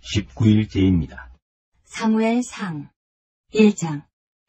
19일째입니다. 사무엘상 1장.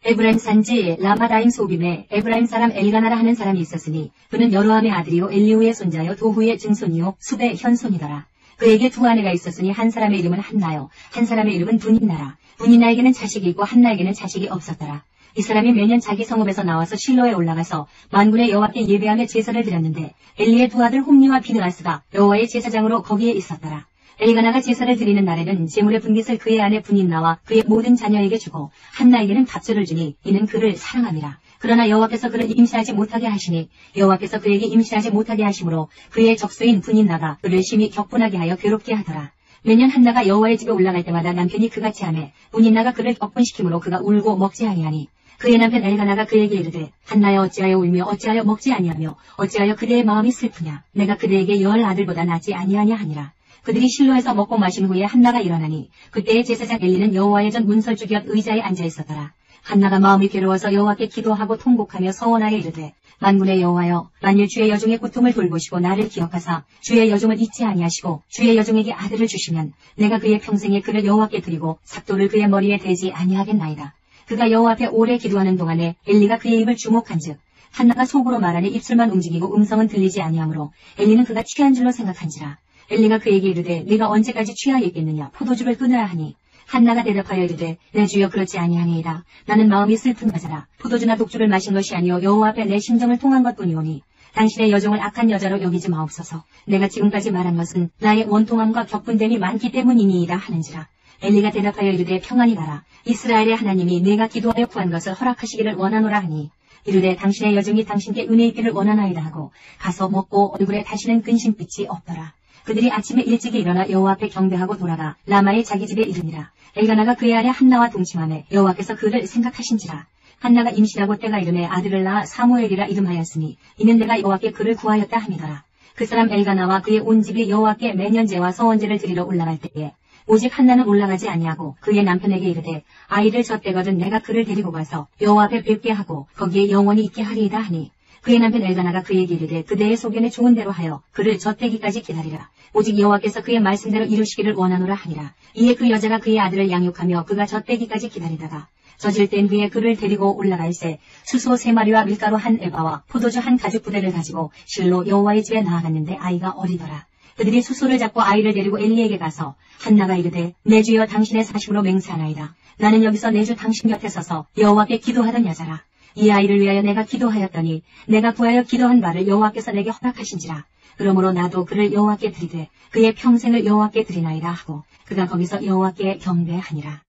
에브라임 산지 라마다임 소빔에 에브라임 사람 엘가나라 하는 사람이 있었으니 그는 여로함의 아들이요 엘리후의 손자요 도후의 증손이요 숲의 현손이더라. 그에게 두 아내가 있었으니 한 사람의 이름은 한나요 한 사람의 이름은 분인나라. 분인나에게는 자식이 있고 한나에게는 자식이 없었더라. 이 사람이 매년 자기 성읍에서 나와서 실로에 올라가서 만군의 여호와께 예배하며 제사를 드렸는데 엘리의 두 아들 홈리와 비느하스가 여호와의 제사장으로 거기에 있었더라. 엘가나가 제사를 드리는 날에는 제물의 분깃을 그의 아내 분인나와 그의 모든 자녀에게 주고 한나에게는 밥줄을 주니 이는 그를 사랑함이라. 그러나 여호와께서 그를 임신하지 못하게 하시니 여호와께서 그에게 임신하지 못하게 하심으로 그의 적수인 분인나가 그를 심히 격분하게 하여 괴롭게 하더라. 매년 한나가 여호와의 집에 올라갈 때마다 남편이 그같이 하매 분인나가 그를 격분시키므로 그가 울고 먹지 아니하니 그의 남편 엘가나가 그에게 이르되 한나여 어찌하여 울며 어찌하여 먹지 아니하며 어찌하여 그대의 마음이 슬프냐. 내가 그대에게 10 아들보다 낫지 아니하냐 하니라. 그들이 실로에서 먹고 마신 후에 한나가 일어나니 그때의 제사장 엘리는 여호와의 전 문설주 곁 의자에 앉아 있었더라. 한나가 마음이 괴로워서 여호와께 기도하고 통곡하며 서원하여 이르되 만군의 여호와여 만일 주의 여종의 고통을 돌보시고 나를 기억하사 주의 여종을 잊지 아니하시고 주의 여종에게 아들을 주시면 내가 그의 평생에 그를 여호와께 드리고 삭도를 그의 머리에 대지 아니하겠나이다. 그가 여호와 앞에 오래 기도하는 동안에 엘리가 그의 입을 주목한즉 한나가 속으로 말하니 입술만 움직이고 음성은 들리지 아니하므로 엘리는 그가 취한 줄로 생각한지라. 엘리가 그에게 이르되 네가 언제까지 취하였겠느냐 포도주를 끊으라 하니 한나가 대답하여 이르되 내 주여 그렇지 아니하니이다. 나는 마음이 슬픈 여자라. 포도주나 독주를 마신 것이 아니요 여호와 앞에 내 심정을 통한 것뿐이오니 당신의 여종을 악한 여자로 여기지 마옵소서. 내가 지금까지 말한 것은 나의 원통함과 격분됨이 많기 때문이니이다 하는지라. 엘리가 대답하여 이르되 평안히 가라. 이스라엘의 하나님이 내가 기도하여 구한 것을 허락하시기를 원하노라 하니 이르되 당신의 여종이 당신께 은혜 있기를 원하나이다 하고 가서 먹고 얼굴에 다시는 근심빛이 없더라. 그들이 아침에 일찍이 일어나 여호와 앞에 경배하고 돌아가 라마의 자기 집에 이르니라. 엘가나가 그의 아내 한나와 동침하매 여호와께서 그를 생각하신지라. 한나가 임신하고 때가 이르매 아들을 낳아 사무엘이라 이름하였으니 이는 내가 여호와께 그를 구하였다 함이더라. 그 사람 엘가나와 그의 온 집이 여호와께 매년제와 서원제를 드리러 올라갈 때에 오직 한나는 올라가지 아니하고 그의 남편에게 이르되 아이를 젖대거든 내가 그를 데리고 가서 여호와 앞에 뵙게 하고 거기에 영원히 있게 하리이다 하니 그의 남편 엘가나가 그에게 이르되 그대의 소견에 좋은 대로 하여 그를 젖대기까지 기다리라. 오직 여호와께서 그의 말씀대로 이루시기를 원하노라 하니라. 이에 그 여자가 그의 아들을 양육하며 그가 젖대기까지 기다리다가 젖을 땐 후에 그를 데리고 올라갈새 수소 3마리와 밀가루 1에바와 포도주 1가죽부대를 가지고 실로 여호와의 집에 나아갔는데 아이가 어리더라. 그들이 수소를 잡고 아이를 데리고 엘리에게 가서 한나가 이르되 내 주여 당신의 사심으로 맹세하나이다. 나는 여기서 내 주 당신 곁에 서서 여호와께 기도하던 여자라. 이 아이를 위하여 내가 기도하였더니 내가 구하여 기도한 바를 여호와께서 내게 허락하신지라. 그러므로 나도 그를 여호와께 드리되 그의 평생을 여호와께 드리나이다 하고 그가 거기서 여호와께 경배하니라.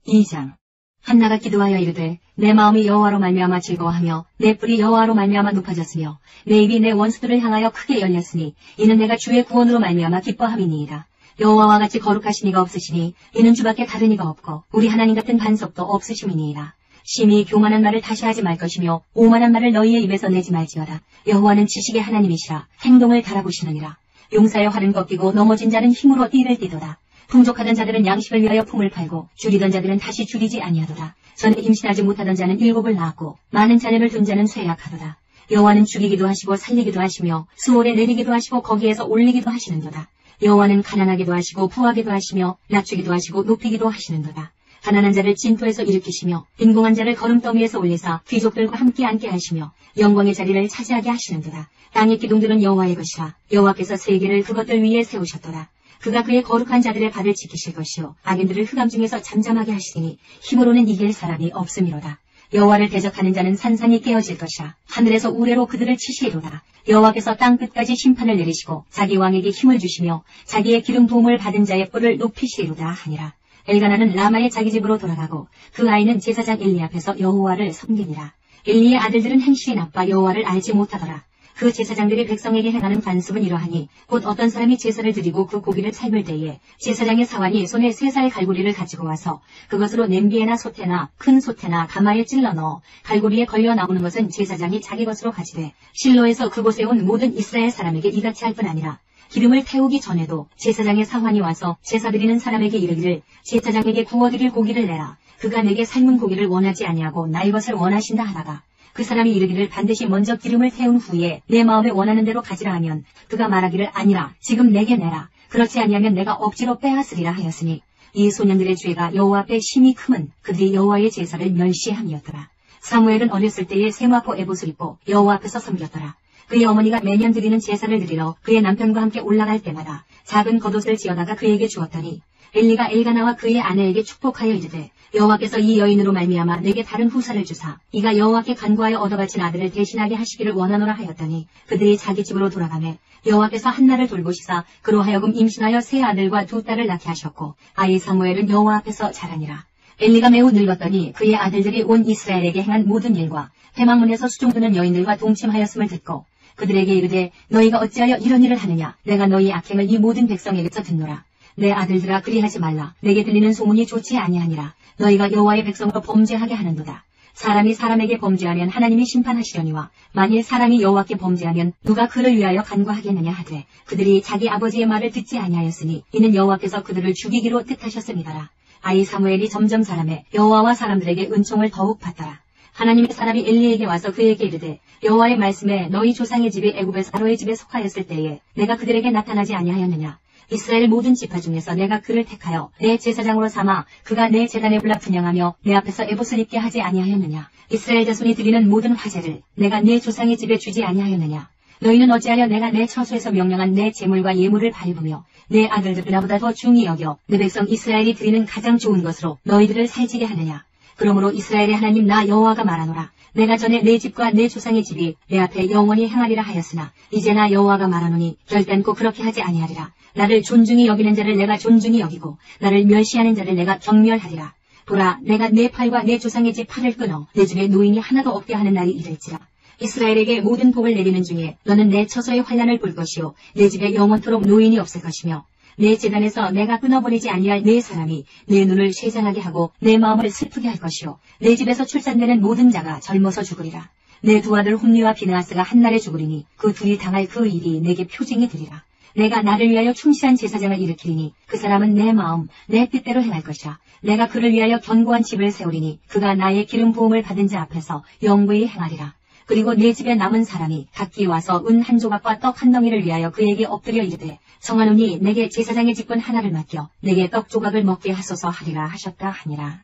2장. 한나가 기도하여 이르되 내 마음이 여호와로 말미암아 즐거워하며 내 뿔이 여호와로 말미암아 높아졌으며 내 입이 내 원수들을 향하여 크게 열렸으니 이는 내가 주의 구원으로 말미암아 기뻐함이니이다. 여호와와 같이 거룩하신 이가 없으시니 이는 주밖에 다른 이가 없고 우리 하나님 같은 반석도 없으심이니이다. 심히 교만한 말을 다시 하지 말 것이며 오만한 말을 너희의 입에서 내지 말지어다. 여호와는 지식의 하나님이시라 행동을 달아보시느니라. 용사의 활은 꺾이고 넘어진 자는 힘으로 띠를 띠도다. 풍족하던 자들은 양식을 위하여 품을 팔고 줄이던 자들은 다시 줄이지 아니하도다. 전에 임신하지 못하던 자는 7을 낳았고 많은 자녀를 둔 자는 쇠약하도다. 여호와는 죽이기도 하시고 살리기도 하시며 수월에 내리기도 하시고 거기에서 올리기도 하시는도다. 여호와는 가난하기도 하시고 부하기도 하시며 낮추기도 하시고 높이기도 하시는도다. 가난한 자를 진토에서 일으키시며 빈궁한 자를 거름더미에서 올리사 귀족들과 함께 앉게 하시며 영광의 자리를 차지하게 하시는도다. 땅의 기둥들은 여호와의 것이라. 여호와께서 세계를 그것들 위에 세우셨도다. 그가 그의 거룩한 자들의 발을 지키실 것이요 악인들을 흑암 중에서 잠잠하게 하시니 힘으로는 이길 사람이 없음이로다. 여호와를 대적하는 자는 산산이 깨어질 것이라. 하늘에서 우레로 그들을 치시리로다. 여호와께서 땅 끝까지 심판을 내리시고 자기 왕에게 힘을 주시며 자기의 기름 부음을 받은 자의 뿔을 높이시리로다 하니라. 엘가나는 라마의 자기 집으로 돌아가고 그 아이는 제사장 엘리 앞에서 여호와를 섬기니라. 엘리의 아들들은 행실이 나빠 여호와를 알지 못하더라. 그 제사장들이 백성에게 행하는 관습은 이러하니 곧 어떤 사람이 제사를 드리고 그 고기를 삶을 때에 제사장의 사환이 손에 3살 갈고리를 가지고 와서 그것으로 냄비에나 솥에나 큰 솥에나 가마에 찔러 넣어 갈고리에 걸려 나오는 것은 제사장이 자기 것으로 가지되 실로에서 그곳에 온 모든 이스라엘 사람에게 이같이 할 뿐 아니라 기름을 태우기 전에도 제사장의 사환이 와서 제사 드리는 사람에게 이르기를 제사장에게 구워드릴 고기를 내라. 그가 내게 삶은 고기를 원하지 아니하고 나의 것을 원하신다 하다가 그 사람이 이르기를 반드시 먼저 기름을 태운 후에 내 마음에 원하는 대로 가지라 하면 그가 말하기를 아니라 지금 내게 내라. 그렇지 아니하면 내가 억지로 빼앗으리라 하였으니 이 소년들의 죄가 여호와 앞에 심히 크면 그들이 여호와의 제사를 멸시함이었더라. 사무엘은 어렸을 때에 세마포 에봇을 입고 여호와 앞에서 섬겼더라. 그의 어머니가 매년 드리는 제사를 드리러 그의 남편과 함께 올라갈 때마다 작은 겉옷을 지어다가 그에게 주었더니 엘리가 엘가나와 그의 아내에게 축복하여 이르되 여호와께서 이 여인으로 말미암아 내게 다른 후사를 주사 이가 여호와께 간구하여 얻어바친 아들을 대신하게 하시기를 원하노라 하였더니 그들이 자기 집으로 돌아가매 여호와께서 한나를 돌보시사 그로 하여금 임신하여 세 아들과 두 딸을 낳게 하셨고 아이 사무엘은 여호와 앞에서 자라니라. 엘리가 매우 늙었더니 그의 아들들이 온 이스라엘에게 행한 모든 일과 회막문에서 수종드는 여인들과 동침하였음을 듣고 그들에게 이르되 너희가 어찌하여 이런 일을 하느냐. 내가 너희 악행을 이 모든 백성에게서 듣노라. 내 아들들아 그리하지 말라. 내게 들리는 소문이 좋지 아니하니라. 너희가 여호와의 백성으로 범죄하게 하는도다. 사람이 사람에게 범죄하면 하나님이 심판하시려니와 만일 사람이 여호와께 범죄하면 누가 그를 위하여 간구하겠느냐 하되 그들이 자기 아버지의 말을 듣지 아니하였으니 이는 여호와께서 그들을 죽이기로 뜻하셨음이더라. 아이 사무엘이 점점 자라매 여호와와 사람들에게 은총을 더욱 받더라. 하나님의 사람이 엘리에게 와서 그에게 이르되 여호와의 말씀에 너희 조상의 집이 애굽에서 바로의 집에 속하였을 때에 내가 그들에게 나타나지 아니하였느냐. 이스라엘 모든 지파 중에서 내가 그를 택하여 내 제사장으로 삼아 그가 내 제단에 올라 분향하며 내 앞에서 에봇을 입게 하지 아니하였느냐. 이스라엘 자손이 드리는 모든 화제를 내가 내 조상의 집에 주지 아니하였느냐. 너희는 어찌하여 내가 내 처소에서 명령한 내 제물과 예물을 밟으며 내 아들들을 나보다 더 중히 여겨 내 백성 이스라엘이 드리는 가장 좋은 것으로 너희들을 살찌게 하느냐. 그러므로 이스라엘의 하나님 나 여호와가 말하노라. 내가 전에 내 집과 내 조상의 집이 내 앞에 영원히 행하리라 하였으나 이제 나 여호와가 말하노니 결단코 그렇게 하지 아니하리라. 나를 존중히 여기는 자를 내가 존중히 여기고 나를 멸시하는 자를 내가 경멸하리라. 보라 내가 내 팔과 내 조상의 집 팔을 끊어 내 집에 노인이 하나도 없게 하는 날이 이를지라. 이스라엘에게 모든 복을 내리는 중에 너는 내 처소의 환난을 볼 것이요 내 집에 영원토록 노인이 없을 것이며 내 제단에서 내가 끊어버리지 아니할 내 사람이 내 눈을 쇠잔하게 하고 내 마음을 슬프게 할 것이요 내 집에서 출산되는 모든 자가 젊어서 죽으리라. 내 두 아들 홈리와 비느하스가 한날에 죽으리니 그 둘이 당할 그 일이 내게 표징이 되리라. 내가 나를 위하여 충실한 제사장을 일으키리니 그 사람은 내 마음 내 뜻대로 행할 것이라. 내가 그를 위하여 견고한 집을 세우리니 그가 나의 기름 부음을 받은 자 앞에서 영구히 행하리라. 그리고 내 집에 남은 사람이 각기 와서 은 한 조각과 떡 한 덩이를 위하여 그에게 엎드려 이르되 청하노니 내게 제사장의 직분 하나를 맡겨 내게 떡 조각을 먹게 하소서 하리라 하셨다 하니라.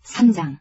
3장.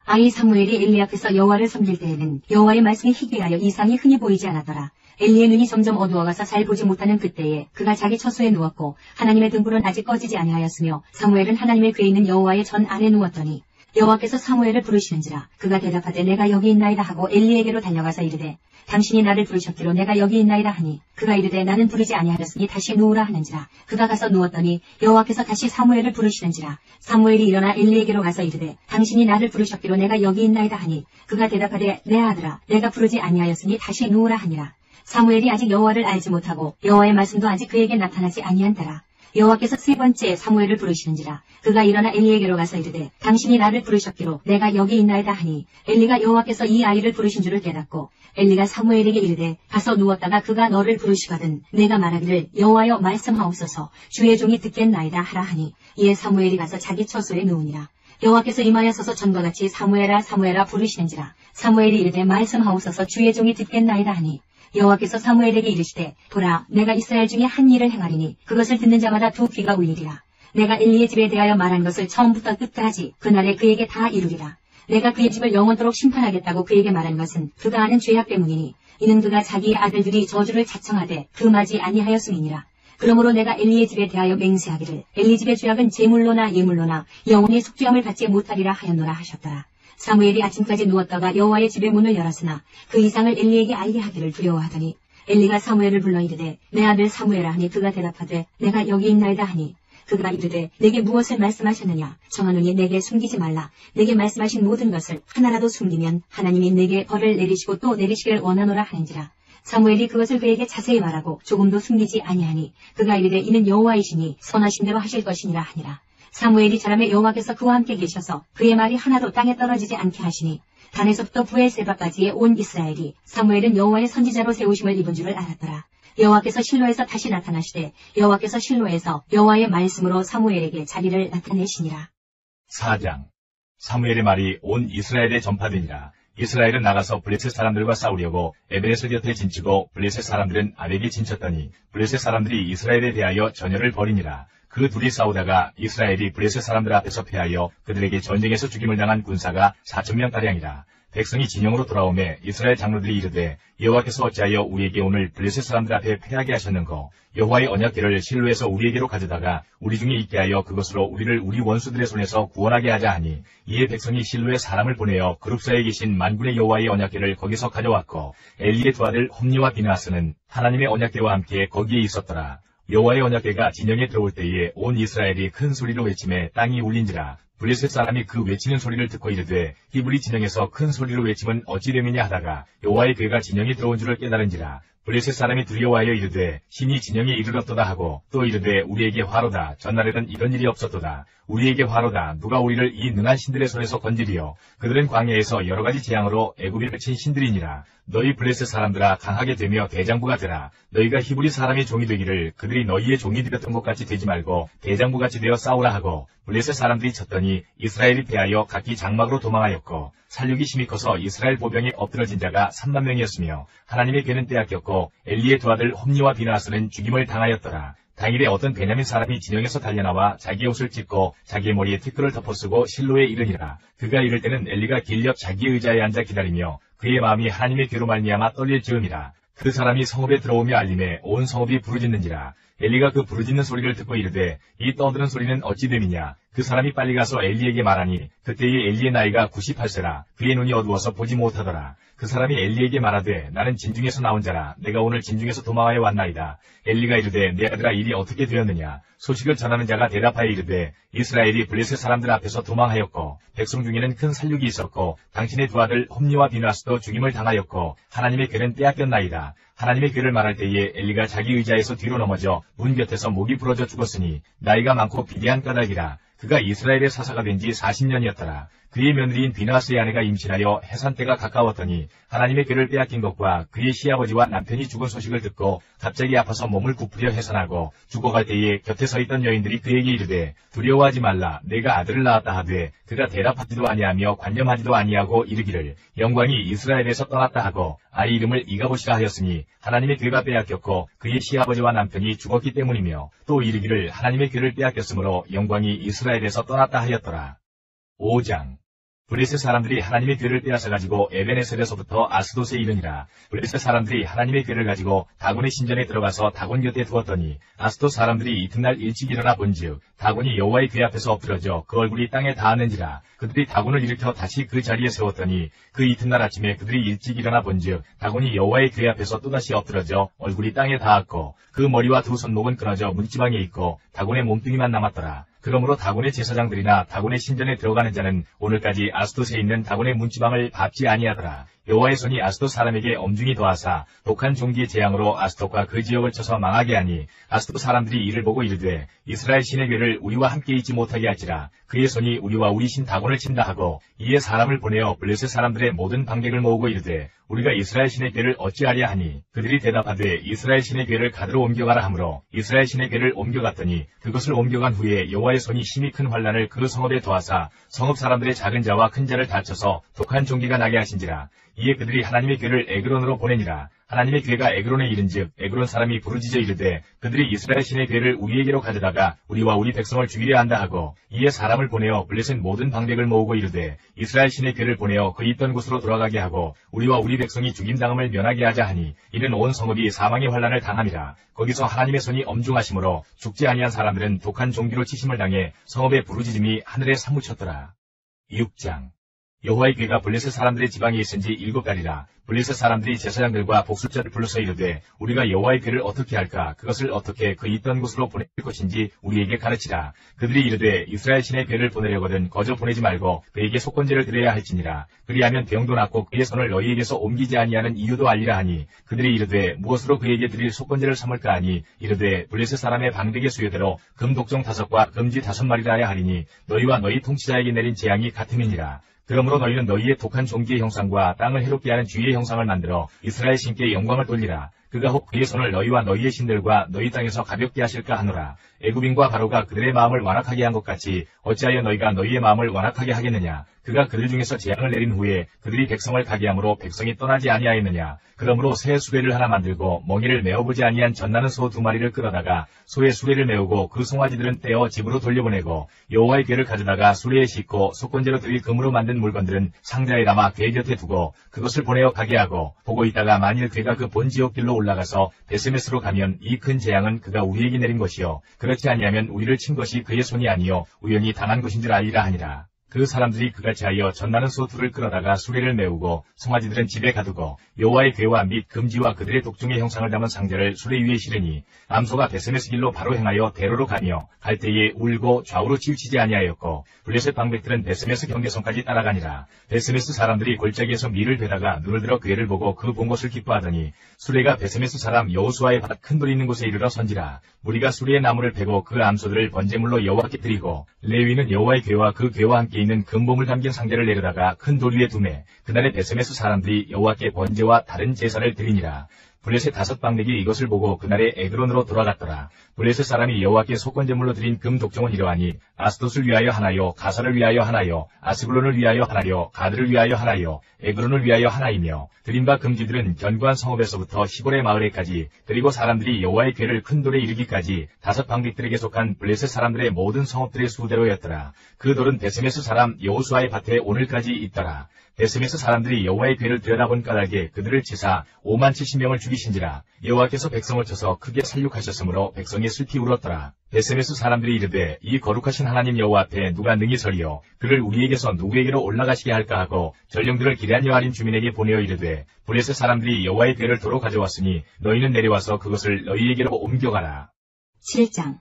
아이 사무엘이 엘리 앞에서 여호와를 섬길 때에는 여호와의 말씀이 희귀하여 이상이 흔히 보이지 않았더라. 엘리의 눈이 점점 어두워가서 잘 보지 못하는 그때에 그가 자기 처소에 누웠고 하나님의 등불은 아직 꺼지지 아니하였으며 사무엘은 하나님의 궤에 있는 여호와의 전 안에 누웠더니 여호와께서 사무엘을 부르시는지라. 그가 대답하되 내가 여기 있나이다 하고 엘리에게로 달려가서 이르되 당신이 나를 부르셨기로 내가 여기 있나이다 하니 그가 이르되 나는 부르지 아니하였으니 다시 누우라 하는지라. 그가 가서 누웠더니 여호와께서 다시 사무엘을 부르시는지라. 사무엘이 일어나 엘리에게로 가서 이르되 당신이 나를 부르셨기로 내가 여기 있나이다 하니 그가 대답하되 내 아들아 내가 부르지 아니하였으니 다시 누우라 하니라. 사무엘이 아직 여호와를 알지 못하고 여호와의 말씀도 아직 그에게 나타나지 아니한 때라. 여호와께서 세 번째 사무엘을 부르시는지라. 그가 일어나 엘리에게로 가서 이르되 당신이 나를 부르셨기로 내가 여기 있나이다 하니 엘리가 여호와께서 이 아이를 부르신 줄을 깨닫고 엘리가 사무엘에게 이르되 가서 누웠다가 그가 너를 부르시거든 내가 말하기를 여호와여 말씀하옵소서 주의 종이 듣겠나이다 하라 하니 이에 사무엘이 가서 자기 처소에 누우니라. 여호와께서 임하여서서 전과 같이 사무엘아 사무엘아 부르시는지라. 사무엘이 이르되 말씀하옵소서 주의 종이 듣겠나이다 하니 여호와께서 사무엘에게 이르시되 보라 내가 이스라엘 중에 한 일을 행하리니 그것을 듣는 자마다 두 귀가 울리리라. 내가 엘리의 집에 대하여 말한 것을 처음부터 끝까지 그날에 그에게 다 이루리라. 내가 그의 집을 영원토록 심판하겠다고 그에게 말한 것은 그가 하는 죄악 때문이니 이는 그가 자기의 아들들이 저주를 자청하되 금하지 아니하였음이니라. 그러므로 내가 엘리의 집에 대하여 맹세하기를 엘리 집의 죄악은 제물로나 예물로나 영원히 속죄함을 받지 못하리라 하였노라 하셨더라. 사무엘이 아침까지 누웠다가 여호와의 집의 문을 열었으나 그 이상을 엘리에게 알게 하기를 두려워하더니 엘리가 사무엘을 불러 이르되 내 아들 사무엘아 하니 그가 대답하되 내가 여기 있나이다 하니 그가 이르되 내게 무엇을 말씀하셨느냐. 청하노니 내게 숨기지 말라. 내게 말씀하신 모든 것을 하나라도 숨기면 하나님이 내게 벌을 내리시고 또 내리시기를 원하노라 하는지라. 사무엘이 그것을 그에게 자세히 말하고 조금도 숨기지 아니하니 그가 이르되 이는 여호와이시니 선하신 대로 하실 것이니라 하니라. 사무엘이 자라매 여호와께서 그와 함께 계셔서 그의 말이 하나도 땅에 떨어지지 않게 하시니 단에서부터 부엘세바까지의 온 이스라엘이 사무엘은 여호와의 선지자로 세우심을 입은 줄을 알았더라. 여호와께서 실로에서 다시 나타나시되 여호와께서 실로에서 여호와의 말씀으로 사무엘에게 자기를 나타내시니라. 4장. 사무엘의 말이 온 이스라엘에 전파되니라. 이스라엘은 나가서 블레셋 사람들과 싸우려고 에베레스 곁에 진치고 블레셋 사람들은 아벡에 진쳤더니 블레셋 사람들이 이스라엘에 대하여 전열을 벌이니라. 그 둘이 싸우다가 이스라엘이 블레셋 사람들 앞에서 패하여 그들에게 전쟁에서 죽임을 당한 군사가 4,000명가량이라. 백성이 진영으로 돌아오매 이스라엘 장로들이 이르되 여호와께서 어찌하여 우리에게 오늘 블레셋 사람들 앞에 패하게 하셨는고. 여호와의 언약궤를 실로에서 우리에게로 가져다가 우리 중에 있게 하여 그것으로 우리를 우리 원수들의 손에서 구원하게 하자 하니, 이에 백성이 실로에 사람을 보내어 그룹사에 계신 만군의 여호와의 언약궤를 거기서 가져왔고, 엘리의 두 아들 홈니와 비느하스는 하나님의 언약궤와 함께 거기에 있었더라. 여호와의 언약궤가 진영에 들어올 때에 온 이스라엘이 큰 소리로 외침에 땅이 울린지라. 블레셋 사람이 그 외치는 소리를 듣고 이르되 히브리 진영에서 큰 소리로 외침은 어찌 됨이냐 하다가 여호와의 궤가 진영에 들어온 줄을 깨달은지라. 블레셋 사람이 두려워하여 이르되 신이 진영에 이르렀도다 하고, 또 이르되 우리에게 화로다. 전날에는 이런 일이 없었도다. 우리에게 화로다. 누가 우리를 이 능한 신들의 손에서 건지리요. 그들은 광야에서 여러 가지 재앙으로 애굽에 펼친 신들이니라. 너희 블레셋 사람들아, 강하게 되며 대장부가 되라. 너희가 히브리 사람의 종이 되기를 그들이 너희의 종이 되었던 것 같이 되지 말고 대장부같이 되어 싸우라 하고, 블레셋 사람들이 쳤더니 이스라엘이 패하여 각기 장막으로 도망하였고, 살육이 심히 커서 이스라엘 보병에 엎드러진 자가 3만 명이었으며 하나님의 궤는 빼앗겼고 엘리의 두 아들 홈니와 비느하스는 죽임을 당하였더라. 당일에 어떤 베냐민 사람이 진영에서 달려나와 자기의 옷을 찢고 자기의 머리에 티끌을 덮어쓰고 실로에 이르니라. 그가 이를 때는 엘리가 길 옆 자기의 의자에 앉아 기다리며 그의 마음이 하나님의 궤로 말미암아 떨릴즈음이라. 그 사람이 성읍에 들어오며 알림에 온 성읍이 부르짖는지라. 엘리가 그 부르짖는 소리를 듣고 이르되 이 떠드는 소리는 어찌 됨이냐. 그 사람이 빨리 가서 엘리에게 말하니 그때의 엘리의 나이가 98세라. 그의 눈이 어두워서 보지 못하더라. 그 사람이 엘리에게 말하되 나는 진중에서 나온 자라. 내가 오늘 진중에서 도망하여 왔나이다. 엘리가 이르되 내 아들아, 일이 어떻게 되었느냐. 소식을 전하는 자가 대답하여 이르되 이스라엘이 블레셋 사람들 앞에서 도망하였고 백성 중에는 큰 살육이 있었고 당신의 두 아들 홈니와 비느하스도 죽임을 당하였고 하나님의 궤는 빼앗겼나이다. 하나님의 궤를 말할 때에 엘리가 자기 의자에서 뒤로 넘어져 문 곁에서 목이 부러져 죽었으니 나이가 많고 비대한 까닭이라. 그가 이스라엘의 사사가 된 지 40년이었더라. 그의 며느리인 비느하스의 아내가 임신하여 해산 때가 가까웠더니 하나님의 궤를 빼앗긴 것과 그의 시아버지와 남편이 죽은 소식을 듣고 갑자기 아파서 몸을 굽으려 해산하고 죽어갈 때에 곁에 서 있던 여인들이 그에게 이르되 두려워하지 말라. 내가 아들을 낳았다 하되 그가 대답하지도 아니하며 관념하지도 아니하고 이르기를 영광이 이스라엘에서 떠났다 하고 아이 이름을 이가봇이라 하였으니 하나님의 궤가 빼앗겼고 그의 시아버지와 남편이 죽었기 때문이며, 또 이르기를 하나님의 궤를 빼앗겼으므로 영광이 이스라엘에서 떠났다 하였더라. 5장. 블레셋 사람들이 하나님의 궤를 빼앗아 가지고 에벤에셀에서부터 아스돗에 이르니라. 블레셋 사람들이 하나님의 궤를 가지고 다곤의 신전에 들어가서 다곤 곁에 두었더니 아스돗 사람들이 이튿날 일찍 일어나 본즉 다곤이 여호와의 궤 앞에서 엎드러져 그 얼굴이 땅에 닿았는지라. 그들이 다곤을 일으켜 다시 그 자리에 세웠더니 그 이튿날 아침에 그들이 일찍 일어나 본즉 다곤이 여호와의 궤 앞에서 또다시 엎드러져 얼굴이 땅에 닿았고 그 머리와 두 손목은 끊어져 문지방에 있고 다곤의 몸뚱이만 남았더라. 그러므로 다곤의 제사장들이나 다곤의 신전에 들어가는 자는 오늘까지 아스돗에 있는 다곤의 문지방을 밟지 아니하더라. 여호와의 손이 아스돗 사람에게 엄중히 더하사 독한 종기의 재앙으로 아스돗과 그 지역을 쳐서 망하게 하니 아스돗 사람들이 이를 보고 이르되 이스라엘 신의 궤를 우리와 함께 있지 못하게 할지라. 그의 손이 우리와 우리 신 다곤을 친다 하고 이에 사람을 보내어 블레셋 사람들의 모든 방백을 모으고 이르되 우리가 이스라엘 신의 궤를 어찌하랴 하니 그들이 대답하되 이스라엘 신의 궤를 가드로 옮겨가라 하므로 이스라엘 신의 궤를 옮겨갔더니 그것을 옮겨간 후에 여호와의 손이 심히 큰 환란을 그 성읍에 더하사 성읍 사람들의 작은 자와 큰 자를 다쳐서 독한 종기가 나게 하신지라. 이에 그들이 하나님의 궤를 에그론으로 보내니라. 하나님의 궤가 에그론에 이른즉 에그론 사람이 부르짖어 이르되 그들이 이스라엘 신의 궤를 우리에게로 가져다가 우리와 우리 백성을 죽이려 한다 하고 이에 사람을 보내어 블레셋 모든 방백을 모으고 이르되 이스라엘 신의 궤를 보내어 그 있던 곳으로 돌아가게 하고 우리와 우리 백성이 죽임당함을 면하게 하자 하니 이는 온 성읍이 사망의 환란을 당함이라. 거기서 하나님의 손이 엄중하심으로 죽지 아니한 사람들은 독한 종기로 치심을 당해 성읍의 부르짖음이 하늘에 사무쳤더라. 6장. 여호와의 궤가 블레셋 사람들의 지방에 있은지 7달이라. 블레셋 사람들이 제사장들과 복술자를 불러서 이르되 우리가 여호와의 궤를 어떻게 할까? 그것을 어떻게 그 있던 곳으로 보낼 것인지 우리에게 가르치라. 그들이 이르되 이스라엘 신의 궤를 보내려거든 거저 보내지 말고 그에게 속건제를 드려야 할지니라. 그리하면 병도 낫고 그의 손을 너희에게서 옮기지 아니하는 이유도 알리라 하니 그들이 이르되 무엇으로 그에게 드릴 속건제를 삼을까 하니 이르되 블레셋 사람의 방백의 수요대로 금 독종 5과 금쥐 5마리라 하야 하리니 너희와 너희 통치자에게 내린 재앙이 같음이니라. 그러므로 너희는 너희의 독한 종기의 형상과 땅을 해롭게 하는 쥐의 형상을 만들어 이스라엘 신께 영광을 돌리라. 그가 혹 그의 손을 너희와 너희의 신들과 너희 땅에서 가볍게 하실까 하노라. 애굽인과 바로가 그들의 마음을 완악하게 한 것 같이 어찌하여 너희가 너희의 마음을 완악하게 하겠느냐. 그가 그들 중에서 재앙을 내린 후에 그들이 백성을 가게 함으로 백성이 떠나지 아니하였느냐. 그러므로 새 수레를 하나 만들고 멍이를 메어보지 아니한 젖나는 소 2마리를 끌어다가 소의 수레를 메우고 그 송아지들은 떼어 집으로 돌려보내고 여호와의 궤를 가져다가 수레에 싣고 속건제로 드릴 금으로 만든 물건들은 상자에 담아 궤 곁에 두고 그것을 보내어 가게 하고 보고 있다가 만일 궤가 그 본 지옥길로 올라가서 베스메스로 가면 이 큰 재앙은 그가 우리에게 내린 것이요 그렇지 아니하면 우리를 친 것이 그의 손이 아니요 우연히 당한 것인 줄 알리라 하니라. 그 사람들이 그같이 하여 젖나는 소 2를 끌어다가 수레를 메우고 송아지들은 집에 가두고 여호와의 궤와 및 금지와 그들의 독중의 형상을 담은 상자를 수레 위에 실으니 암소가 베스메스 길로 바로 행하여 대로로 가며 갈 때에 울고 좌우로 치우치지 아니하였고 블레셋 방백들은 베스메스 경계선까지 따라가니라. 베스메스 사람들이 골짜기에서 밀을 베다가 눈을 들어 궤를 보고 그 본 것을 기뻐하더니 수레가 베스메스 사람 여호수아의 밭 큰 돌이 있는 곳에 이르러 선지라. 무리가 수레의 나무를 베고 그 암소들을 번제물로 여호와께 드리고 레위는 여호와의 궤와 그 궤와 함께 있는 금봉을 담긴 상자를 내려다가 큰 돌 위에 두매 그날에 베스메스 사람들이 여호와께 번제와 다른 제사를 드리니라. 블레셋 5방백이 이것을 보고 그날에 에그론으로 돌아갔더라. 블레셋 사람이 여호와께 속건제물로 드린 금 독종은 이러하니 아스돗을 위하여 하나요, 가사를 위하여 하나요, 아스글론을 위하여 하나요, 가드를 위하여 하나요, 에그론을 위하여 하나이며 드린 바 금기들은 견고한 성읍에서부터 시골의 마을에까지 그리고 사람들이 여호와의 궤를 큰 돌에 이르기까지 5방백들에게 속한 블레셋 사람들의 모든 성읍들의 수대로였더라. 그 돌은 베스메스 사람 여호수아의 밭에 오늘까지 있더라. 베스메스 사람들이 여호와의 궤를 들여다본 까닭에 그들을 치사 57,000명을 죽이신지라. 여호와께서 백성을 쳐서 크게 살육하셨으므로 백성이 슬피 울었더라. 베스메스 사람들이 이르되 이 거룩하신 하나님 여호와 앞에 누가 능히 서리요 그를 우리에게서 누구에게로 올라가시게 할까 하고 전령들을 기럇 여아림 주민에게 보내어 이르되 블레셋 사람들이 여호와의 궤를 도로 가져왔으니 너희는 내려와서 그것을 너희에게로 옮겨가라. 7장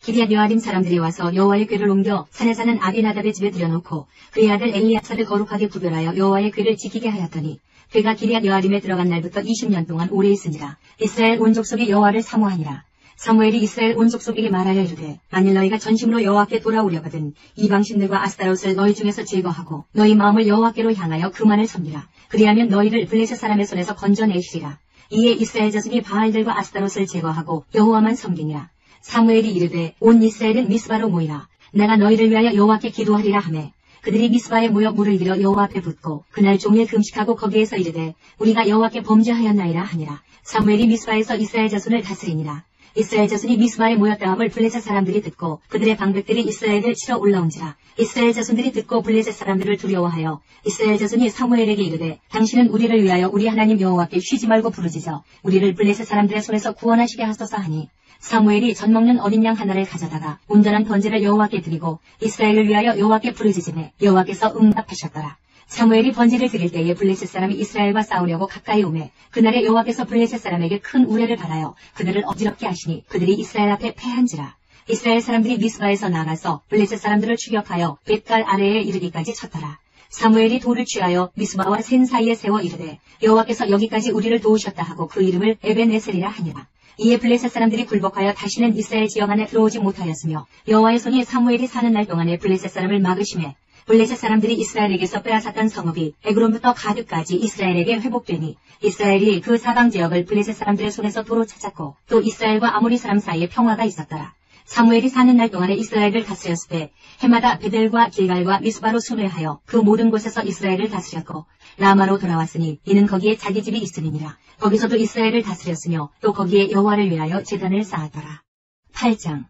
기럇 여아림 사람들이 와서 여호와의 궤를 옮겨 산에 사는 아비나답의 집에 들여놓고 그의 아들 엘리야사를 거룩하게 구별하여 여호와의 궤를 지키게 하였더니 그가 기럇 여아림에 들어간 날부터 20년 동안 오래 있으니라. 이스라엘 온 족속이 여호와를 사모하니라. 사무엘이 이스라엘 온 족속에게 말하여 이르되 만일 너희가 전심으로 여호와께 돌아오려거든 이방신들과 아스타롯을 너희 중에서 제거하고 너희 마음을 여호와께로 향하여 그만을 섬기라. 그리하면 너희를 블레셋 사람의 손에서 건져내시리라. 이에 이스라엘 자손이 바알들과 아스타롯을 제거하고 여호와만 섬기니라. 사무엘이 이르되 온 이스라엘은 미스바로 모이라. 내가 너희를 위하여 여호와께 기도하리라 하매 그들이 미스바에 모여 물을 들여 여호와 앞에 붓고 그날 종일 금식하고 거기에서 이르되 우리가 여호와께 범죄하였나이다 하니라. 사무엘이 미스바에서 이스라엘 자손을 다스리니라. 이스라엘 자손이 미스바에 모였다함을 블레셋 사람들이 듣고 그들의 방백들이 이스라엘을 치러 올라온지라. 이스라엘 자손들이 듣고 블레셋 사람들을 두려워하여 이스라엘 자손이 사무엘에게 이르되 당신은 우리를 위하여 우리 하나님 여호와께 쉬지 말고 부르짖어 우리를 블레셋 사람들의 손에서 구원하시게 하소서 하니 사무엘이 젖 먹는 어린 양 하나를 가져다가 온전한 번제를 여호와께 드리고 이스라엘을 위하여 여호와께 부르짖으매 여호와께서 응답하셨더라. 사무엘이 번제를 드릴 때에 블레셋 사람이 이스라엘과 싸우려고 가까이 오매 그날에 여호와께서 블레셋 사람에게 큰 우레를 받아요 그들을 어지럽게 하시니 그들이 이스라엘 앞에 패한지라. 이스라엘 사람들이 미스바에서 나가서 블레셋 사람들을 추격하여 벳갈 아래에 이르기까지 쳤더라. 사무엘이 돌을 취하여 미스바와 센 사이에 세워 이르되 여호와께서 여기까지 우리를 도우셨다 하고 그 이름을 에벤에셀이라 하니라. 이에 블레셋 사람들이 굴복하여 다시는 이스라엘 지역 안에 들어오지 못하였으며 여호와의 손이 사무엘이 사는 날 동안에 블레셋 사람을 막으심에 블레셋 사람들이 이스라엘에게서 빼앗았던 성읍이 에그론부터 가드까지 이스라엘에게 회복되니 이스라엘이 그 사방 지역을 블레셋 사람들의 손에서 도로 찾았고 또 이스라엘과 아모리 사람 사이에 평화가 있었더라. 사무엘이 사는 날 동안에 이스라엘을 다스렸을 때 해마다 베델과 길갈과 미스바로 순회하여 그 모든 곳에서 이스라엘을 다스렸고 라마로 돌아왔으니 이는 거기에 자기 집이 있음이니라. 거기서도 이스라엘을 다스렸으며 또 거기에 여호와를 위하여 제단을 쌓았더라. 8장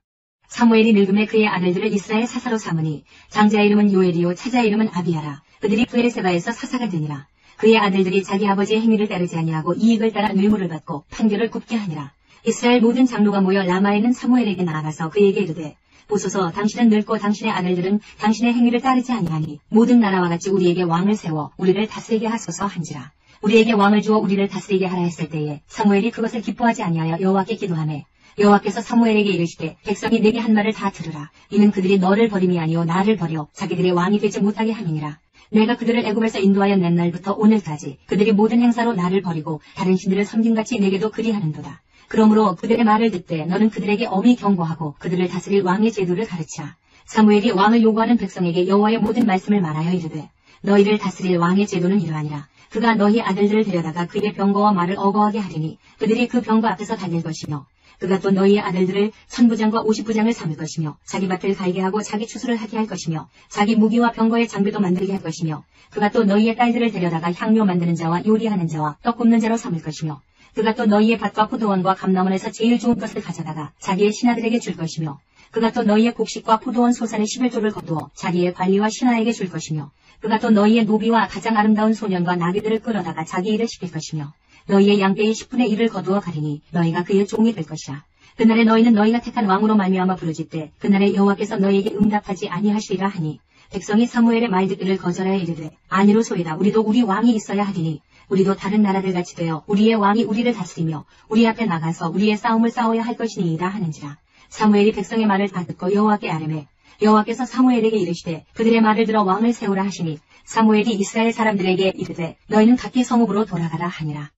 사무엘이 늙음에 그의 아들들을 이스라엘 사사로 삼으니 장자의 이름은 요엘이요 차자의 이름은 아비야라. 그들이 브엘세바에서 사사가 되니라. 그의 아들들이 자기 아버지의 행위를 따르지 아니하고 이익을 따라 뇌물을 받고 판결을 굽게 하니라. 이스라엘 모든 장로가 모여 라마에 있는 사무엘에게 나아가서 그에게 이르되 보소서 당신은 늙고 당신의 아들들은 당신의 행위를 따르지 아니하니 모든 나라와 같이 우리에게 왕을 세워 우리를 다스리게 하소서 한지라. 우리에게 왕을 주어 우리를 다스리게 하라 했을 때에 사무엘이 그것을 기뻐하지 아니하여 여호와께 기도하매 여호와께서 사무엘에게 이르시되 백성이 내게 한 말을 다 들으라. 이는 그들이 너를 버림이 아니요 나를 버려 자기들의 왕이 되지 못하게 함이니라. 내가 그들을 애굽에서 인도하여 낸 날부터 오늘까지 그들이 모든 행사로 나를 버리고 다른 신들을 섬김같이 내게도 그리하는도다. 그러므로 그들의 말을 듣되 너는 그들에게 엄히 경고하고 그들을 다스릴 왕의 제도를 가르치라. 사무엘이 왕을 요구하는 백성에게 여호와의 모든 말씀을 말하여 이르되 너희를 다스릴 왕의 제도는 이러하니라. 그가 너희 아들들을 데려다가 그의 병거와 말을 어거하게 하리니 그들이 그 병거 앞에서 달릴 것이며 그가 또 너희의 아들들을 1000부장과 50부장을 삼을 것이며 자기 밭을 갈게 하고 자기 추수를 하게 할 것이며 자기 무기와 병거의 장비도 만들게 할 것이며 그가 또 너희의 딸들을 데려다가 향료 만드는 자와 요리하는 자와 떡 굽는 자로 삼을 것이며 그가 또 너희의 밭과 포도원과 감람원에서 제일 좋은 것을 가져다가 자기의 신하들에게 줄 것이며 그가 또 너희의 곡식과 포도원 소산의 11조를 거두어 자기의 관리와 신하에게 줄 것이며 그가 또 너희의 노비와 가장 아름다운 소년과 나귀들을 끌어다가 자기 일을 시킬 것이며 너희의 양떼의 10분의 1을 거두어 가리니 너희가 그의 종이 될 것이라. 그날에 너희는 너희가 택한 왕으로 말미암아 부르짖되 그날에 여호와께서 너희에게 응답하지 아니하시리라 하니 백성이 사무엘의 말 듣기를 거절하여 이르되 아니로소이다. 우리도 우리 왕이 있어야 하리니 우리도 다른 나라들 같이 되어 우리의 왕이 우리를 다스리며 우리 앞에 나가서 우리의 싸움을 싸워야 할 것이니이다 하는지라. 사무엘이 백성의 말을 다 듣고 여호와께 아뢰매 여호와께서 사무엘에게 이르시되 그들의 말을 들어 왕을 세우라 하시니 사무엘이 이스라엘 사람들에게 이르되 너희는 각기 성읍으로 돌아가라 하니라.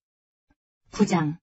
9장.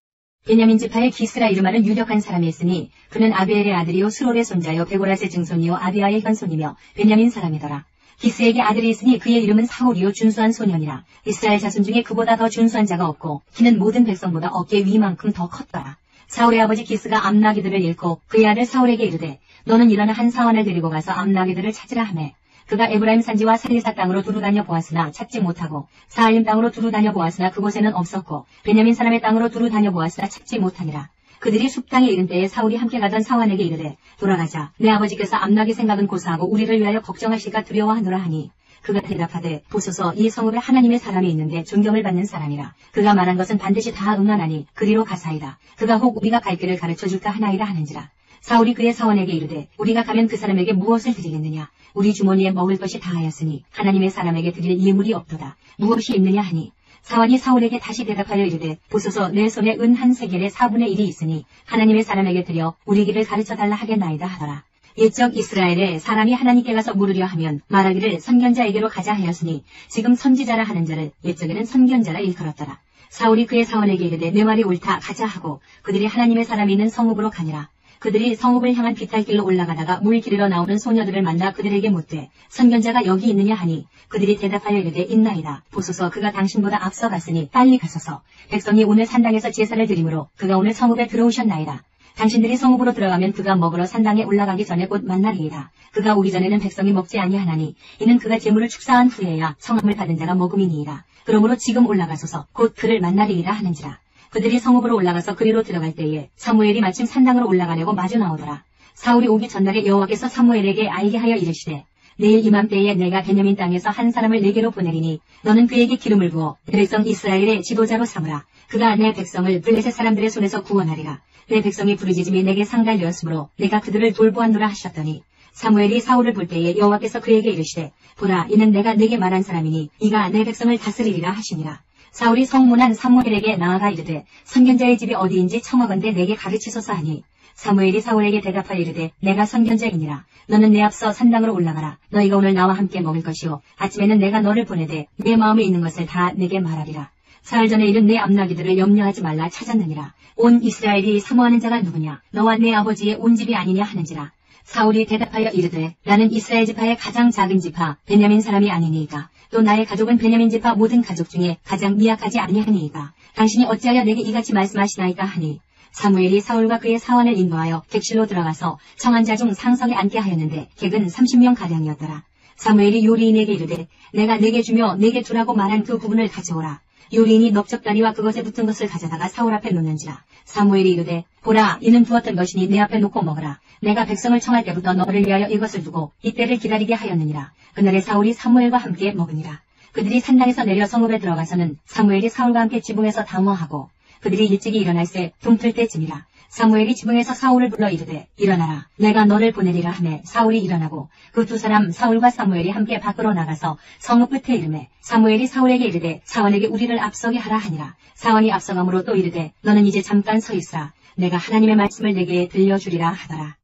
베냐민 지파의 기스라 이름하는 유력한 사람이 있으니 그는 아비엘의 아들이요 스롤의 손자요 베고라스의 증손이요 아비아의 현손이며 베냐민 사람이더라. 기스에게 아들이 있으니 그의 이름은 사울이요 준수한 소년이라. 이스라엘 자손 중에 그보다 더 준수한 자가 없고 그는 모든 백성보다 어깨 위만큼 더 컸더라. 사울의 아버지 기스가 암나기들을 잃고 그의 아들 사울에게 이르되 너는 일어나 한 사원을 데리고 가서 암나기들을 찾으라 하매 그가 에브라임 산지와 사리사 땅으로 두루다녀 보았으나 찾지 못하고 사알림 땅으로 두루다녀 보았으나 그곳에는 없었고 베냐민 사람의 땅으로 두루다녀 보았으나 찾지 못하니라. 그들이 숲 땅에 이른 때에 사울이 함께 가던 사환에게 이르되 돌아가자. 내 아버지께서 암나기 생각은 고사하고 우리를 위하여 걱정하실까 두려워하노라 하니 그가 대답하되 보소서 이 성읍에 하나님의 사람이 있는데 존경을 받는 사람이라. 그가 말한 것은 반드시 다 응하나니 그리로 가사이다. 그가 혹 우리가 갈 길을 가르쳐줄까 하나이다 하는지라. 사울이 그의 사원에게 이르되 우리가 가면 그 사람에게 무엇을 드리겠느냐. 우리 주머니에 먹을 것이 다하였으니 하나님의 사람에게 드릴 예물이 없도다. 무엇이 있느냐 하니 사원이 사울에게 다시 대답하여 이르되 보소서 내 손에 은 한 세겔의 4분의 1이 있으니 하나님의 사람에게 드려 우리 길을 가르쳐달라 하겠나이다 하더라. 옛적 이스라엘에 사람이 하나님께 가서 물으려 하면 말하기를 선견자에게로 가자 하였으니 지금 선지자라 하는 자를 옛적에는 선견자라 일컬었더라. 사울이 그의 사원에게 이르되 내 말이 옳다 가자 하고 그들이 하나님의 사람이 있는 성읍으로 가니라. 그들이 성읍을 향한 비탈길로 올라가다가 물 기르러 나오는 소녀들을 만나 그들에게 묻되 선견자가 여기 있느냐 하니 그들이 대답하여 이르되 있나이다. 보소서 그가 당신보다 앞서 갔으니 빨리 가소서. 백성이 오늘 산당에서 제사를 드리므로 그가 오늘 성읍에 들어오셨나이다. 당신들이 성읍으로 들어가면 그가 먹으러 산당에 올라가기 전에 곧 만나리이다. 그가 오기 전에는 백성이 먹지 아니하나니 이는 그가 제물을 축사한 후에야 성함을 받은 자가 먹음이니이다. 그러므로 지금 올라가소서 곧 그를 만나리이다 하는지라. 그들이 성읍으로 올라가서 그리로 들어갈 때에 사무엘이 마침 산당으로 올라가려고 마주 나오더라. 사울이 오기 전날에 여호와께서 사무엘에게 알게 하여 이르시되 내일 이맘때에 내가 베냐민 땅에서 한 사람을 내게로 보내리니 너는 그에게 기름을 부어 내 백성 이스라엘의 지도자로 삼으라. 그가 내 백성을 블레셋 사람들의 손에서 구원하리라. 내 백성이 부르짖음이 내게 상달되었으므로 내가 그들을 돌보았노라 하셨더니 사무엘이 사울을 볼 때에 여호와께서 그에게 이르시되 보라 이는 내가 네게 말한 사람이니 이가 내 백성을 다스리리라 하시니라. 사울이 성문한 사무엘에게 나아가 이르되 선견자의 집이 어디인지 청하건대 내게 가르치소서 하니 사무엘이 사울에게 대답하여 이르되 내가 선견자이니라. 너는 내 앞서 산당으로 올라가라. 너희가 오늘 나와 함께 먹을 것이요 아침에는 내가 너를 보내되 내 마음에 있는 것을 다 내게 말하리라. 사흘 전에 이른 내 암나기들을 염려하지 말라 찾았느니라. 온 이스라엘이 사모하는 자가 누구냐. 너와 내 아버지의 온 집이 아니냐 하는지라. 사울이 대답하여 이르되 나는 이스라엘 지파의 가장 작은 지파 베냐민 사람이 아니니이다. 또 나의 가족은 베냐민 지파 모든 가족 중에 가장 미약하지 아니하니이다. 당신이 어찌하여 내게 이같이 말씀하시나이까 하니 사무엘이 사울과 그의 사원을 인도하여 객실로 들어가서 청한 자 중 상석에 앉게 하였는데 객은 30명 가량이었더라. 사무엘이 요리인에게 이르되 내가 내게 주며 내게 두라고 말한 그 부분을 가져오라. 요리인이 넓적다리와 그것에 붙은 것을 가져다가 사울 앞에 놓는지라. 사무엘이 이르되 보라 이는 두었던 것이니 내 앞에 놓고 먹으라. 내가 백성을 청할 때부터 너를 위하여 이것을 두고 이때를 기다리게 하였느니라. 그날에 사울이 사무엘과 함께 먹으니라. 그들이 산당에서 내려 성읍에 들어가서는 사무엘이 사울과 함께 지붕에서 당화하고 그들이 일찍이 일어날새 동틀 때쯤이라. 사무엘이 지붕에서 사울을 불러 이르되 일어나라. 내가 너를 보내리라 하매 사울이 일어나고 그 두 사람 사울과 사무엘이 함께 밖으로 나가서 성읍 끝에 이르매 사무엘이 사울에게 이르되 사원에게 우리를 앞서게 하라 하니라. 사원이 앞서감으로 또 이르되 너는 이제 잠깐 서 있으라. 내가 하나님의 말씀을 내게 들려주리라 하더라.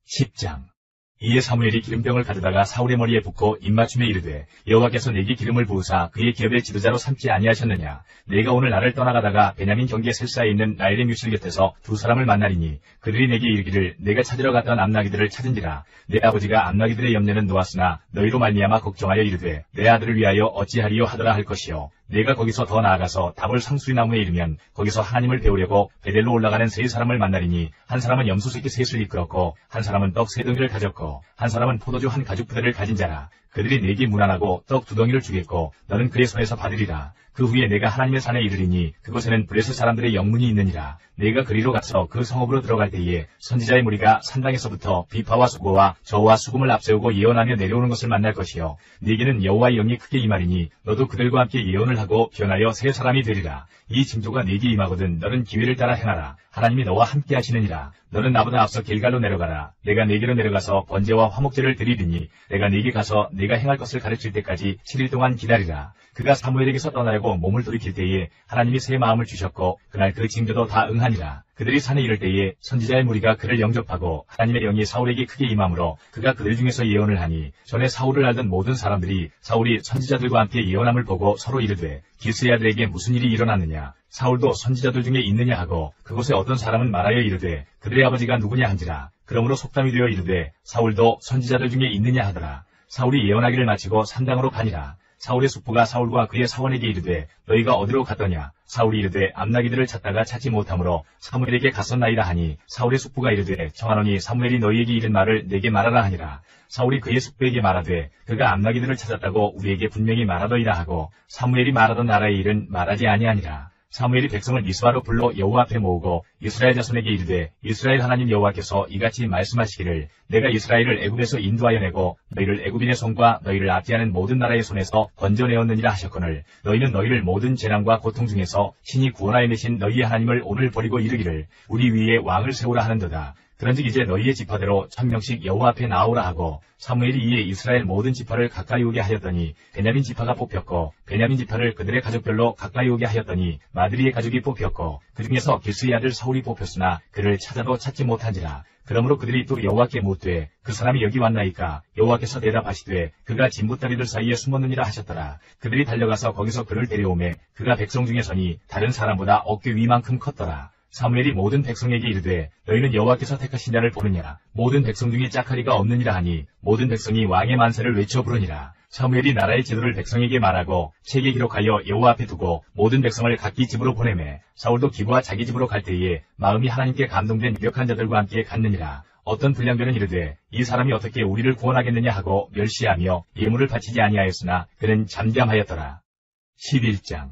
10장. 이에 사무엘이 기름병을 가져다가 사울의 머리에 붓고 입맞춤에 이르되 여호와께서 내게 기름을 부으사 그의 기업의 지도자로 삼지 아니하셨느냐. 내가 오늘 나를 떠나가다가 베냐민 경계 셀사에 있는 나엘의 뮤실 곁에서 두 사람을 만나리니 그들이 내게 이르기를 내가 찾으러 갔던 암나기들을 찾은지라. 내 아버지가 암나기들의 염려는 놓았으나 너희로 말미암아 걱정하여 이르되 내 아들을 위하여 어찌하리요 하더라 할 것이요. 내가 거기서 더 나아가서 다볼 상수리나무에 이르면 거기서 하나님을 배우려고 베델로 올라가는 세 사람을 만나리니 한 사람은 염소새끼 셋을 이끌었고 한 사람은 떡 세 덩이를 가졌고 한 사람은 포도주 한 가죽 부대를 가진 자라. 그들이 내게 무난하고 떡 두 덩이를 주겠고 너는 그의 손에서 받으리라. 그 후에 내가 하나님의 산에 이르리니 그곳에는 블레셋 사람들의 영문이 있느니라. 내가 그리로 가서 그 성읍으로 들어갈 때에 선지자의 무리가 산당에서부터 비파와 수고와 저와 수금을 앞세우고 예언하며 내려오는 것을 만날 것이요 네게는 여호와의 영이 크게 임하리니 너도 그들과 함께 예언을 하고 변하여 새 사람이 되리라. 이 징조가 네게 임하거든 너는 기회를 따라 행하라. 하나님이 너와 함께 하시느니라. 너는 나보다 앞서 길갈로 내려가라. 내가 네게로 내려가서 번제와 화목제를 드리리니 내가 네게 가서 네가 행할 것을 가르칠 때까지 7일 동안 기다리라. 그가 사무엘에게서 떠나려고 몸을 돌이킬 때에 하나님이 새 마음을 주셨고 그날 그 징조도 다 응하니라. 그들이 산에 이를 때에 선지자의 무리가 그를 영접하고 하나님의 영이 사울에게 크게 임함으로 그가 그들 중에서 예언을 하니 전에 사울을 알던 모든 사람들이 사울이 선지자들과 함께 예언함을 보고 서로 이르되 기스의 아들에게 무슨 일이 일어났느냐. 사울도 선지자들 중에 있느냐 하고 그곳에 어떤 사람은 말하여 이르되 그들의 아버지가 누구냐 한지라. 그러므로 속담이 되어 이르되 사울도 선지자들 중에 있느냐 하더라. 사울이 예언하기를 마치고 산당으로 가니라. 사울의 숙부가 사울과 그의 사원에게 이르되 너희가 어디로 갔더냐. 사울이 이르되 암나기들을 찾다가 찾지 못하므로 사무엘에게 갔었나이다 하니 사울의 숙부가 이르되 청하노니 사무엘이 너희에게 이른 말을 내게 말하라 하니라. 사울이 그의 숙부에게 말하되 그가 암나기들을 찾았다고 우리에게 분명히 말하더이다 하고 사무엘이 말하던 나라의 일은 말하지 아니하니라. 사무엘이 백성을 미스바로 불러 여호와 앞에 모으고 이스라엘 자손에게 이르되 이스라엘 하나님 여호와께서 이같이 말씀하시기를 내가 이스라엘을 애굽에서 인도하여 내고 너희를 애굽인의 손과 너희를 압제하는 모든 나라의 손에서 건져내었느니라 하셨거늘 너희는 너희를 모든 재난과 고통 중에서 신이 구원하여 내신 너희의 하나님을 오늘 버리고 이르기를 우리 위에 왕을 세우라 하는도다. 그런즉 이제 너희의 지파대로 1000명씩 여호와 앞에 나오라 하고 사무엘이 이에 이스라엘 모든 지파를 가까이 오게 하였더니 베냐민 지파가 뽑혔고 베냐민 지파를 그들의 가족별로 가까이 오게 하였더니 마드리의 가족이 뽑혔고 그 중에서 길스의 아들 사울이 뽑혔으나 그를 찾아도 찾지 못한지라. 그러므로 그들이 또 여호와께 묻되 그 사람이 여기 왔나이까. 여호와께서 대답하시되 그가 진부다리들 사이에 숨었느니라 하셨더라. 그들이 달려가서 거기서 그를 데려오매 그가 백성 중에 서니 다른 사람보다 어깨 위만큼 컸더라. 사무엘이 모든 백성에게 이르되 너희는 여호와께서 택하신 자를 보느냐. 모든 백성 중에 짝하리가 없느니라 하니 모든 백성이 왕의 만세를 외쳐 부르니라. 사무엘이 나라의 지도를 백성에게 말하고 책에 기록하여 여호와 앞에 두고 모든 백성을 각기 집으로 보내매 사울도 기브와 자기 집으로 갈 때에 마음이 하나님께 감동된 유력한 자들과 함께 갔느니라. 어떤 불량배는 이르되 이 사람이 어떻게 우리를 구원하겠느냐 하고 멸시하며 예물을 바치지 아니하였으나 그는 잠잠하였더라. 11장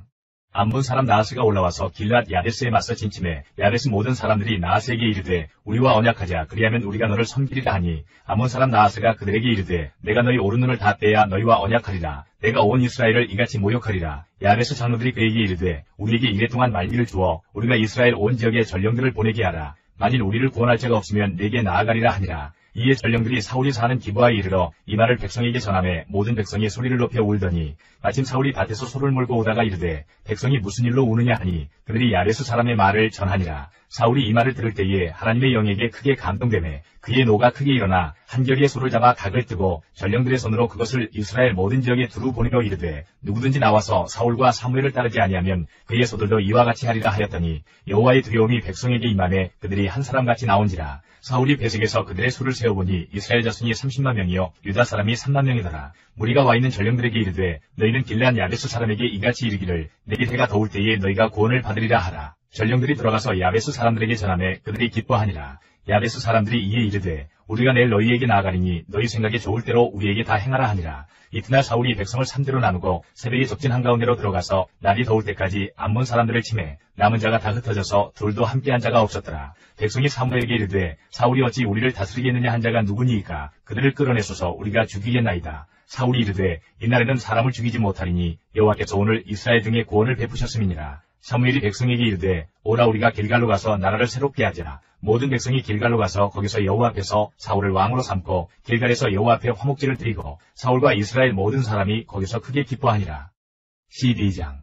암몬 사람 나하스가 올라와서 길랏 야베스에 맞서 진침해 야베스 모든 사람들이 나하스에게 이르되 우리와 언약하자. 그리하면 우리가 너를 섬기리라 하니 암몬 사람 나하스가 그들에게 이르되 내가 너희 오른 눈을 다 떼야 너희와 언약하리라. 내가 온 이스라엘을 이같이 모욕하리라. 야베스 장로들이 그에게 이르되 우리에게 이랫동안 말미를 주어 우리가 이스라엘 온 지역에 전령들을 보내게 하라. 만일 우리를 구원할 자가 없으면 내게 나아가리라 하니라. 이에 전령들이 사울이 사는 기브아에 이르러 이 말을 백성에게 전하매 모든 백성이 소리를 높여 울더니 마침 사울이 밭에서 소를 몰고 오다가 이르되 백성이 무슨 일로 우느냐 하니 그들이 야베스 사람의 말을 전하니라. 사울이 이 말을 들을 때에 하나님의 영에게 크게 감동되매 그의 노가 크게 일어나 한결의 소를 잡아 각을 뜨고 전령들의 손으로 그것을 이스라엘 모든 지역에 두루 보내려 이르되 누구든지 나와서 사울과 사무엘을 따르지 아니하면 그의 소들도 이와 같이 하리라 하였더니 여호와의 두려움이 백성에게 임하매 그들이 한 사람같이 나온지라. 사울이 배색에서 그들의 수를 세어보니 이스라엘 자손이 30만 명이요 유다 사람이 3만 명이더라. 무리가 와 있는 전령들에게 이르되 너희는 길앗 야베스 사람에게 이같이 이르기를 내게 해가 더울 때에 너희가 구원을 받으리라 하라. 전령들이 들어가서 야베스 사람들에게 전하매 그들이 기뻐하니라. 야베스 사람들이 이에 이르되 우리가 내일 너희에게 나아가리니 너희 생각에 좋을 대로 우리에게 다 행하라 하니라. 이튿날 사울이 백성을 3대로 나누고 새벽에 적진 한가운데로 들어가서 날이 더울 때까지 암몬 사람들을 치매 남은 자가 다 흩어져서 둘도 함께한 자가 없었더라. 백성이 사무엘에게 이르되 사울이 어찌 우리를 다스리겠느냐 한 자가 누구니이까. 그들을 끌어내소서 우리가 죽이겠나이다. 사울이 이르되 이날에는 사람을 죽이지 못하리니 여호와께서 오늘 이스라엘 등에 구원을 베푸셨음이니라. 사무엘이 백성에게 이르되 오라 우리가 길갈로 가서 나라를 새롭게 하자. 모든 백성이 길갈로 가서 거기서 여호와 앞에서 사울을 왕으로 삼고 길갈에서 여호와 앞에 화목제를 드리고 사울과 이스라엘 모든 사람이 거기서 크게 기뻐하니라. 12장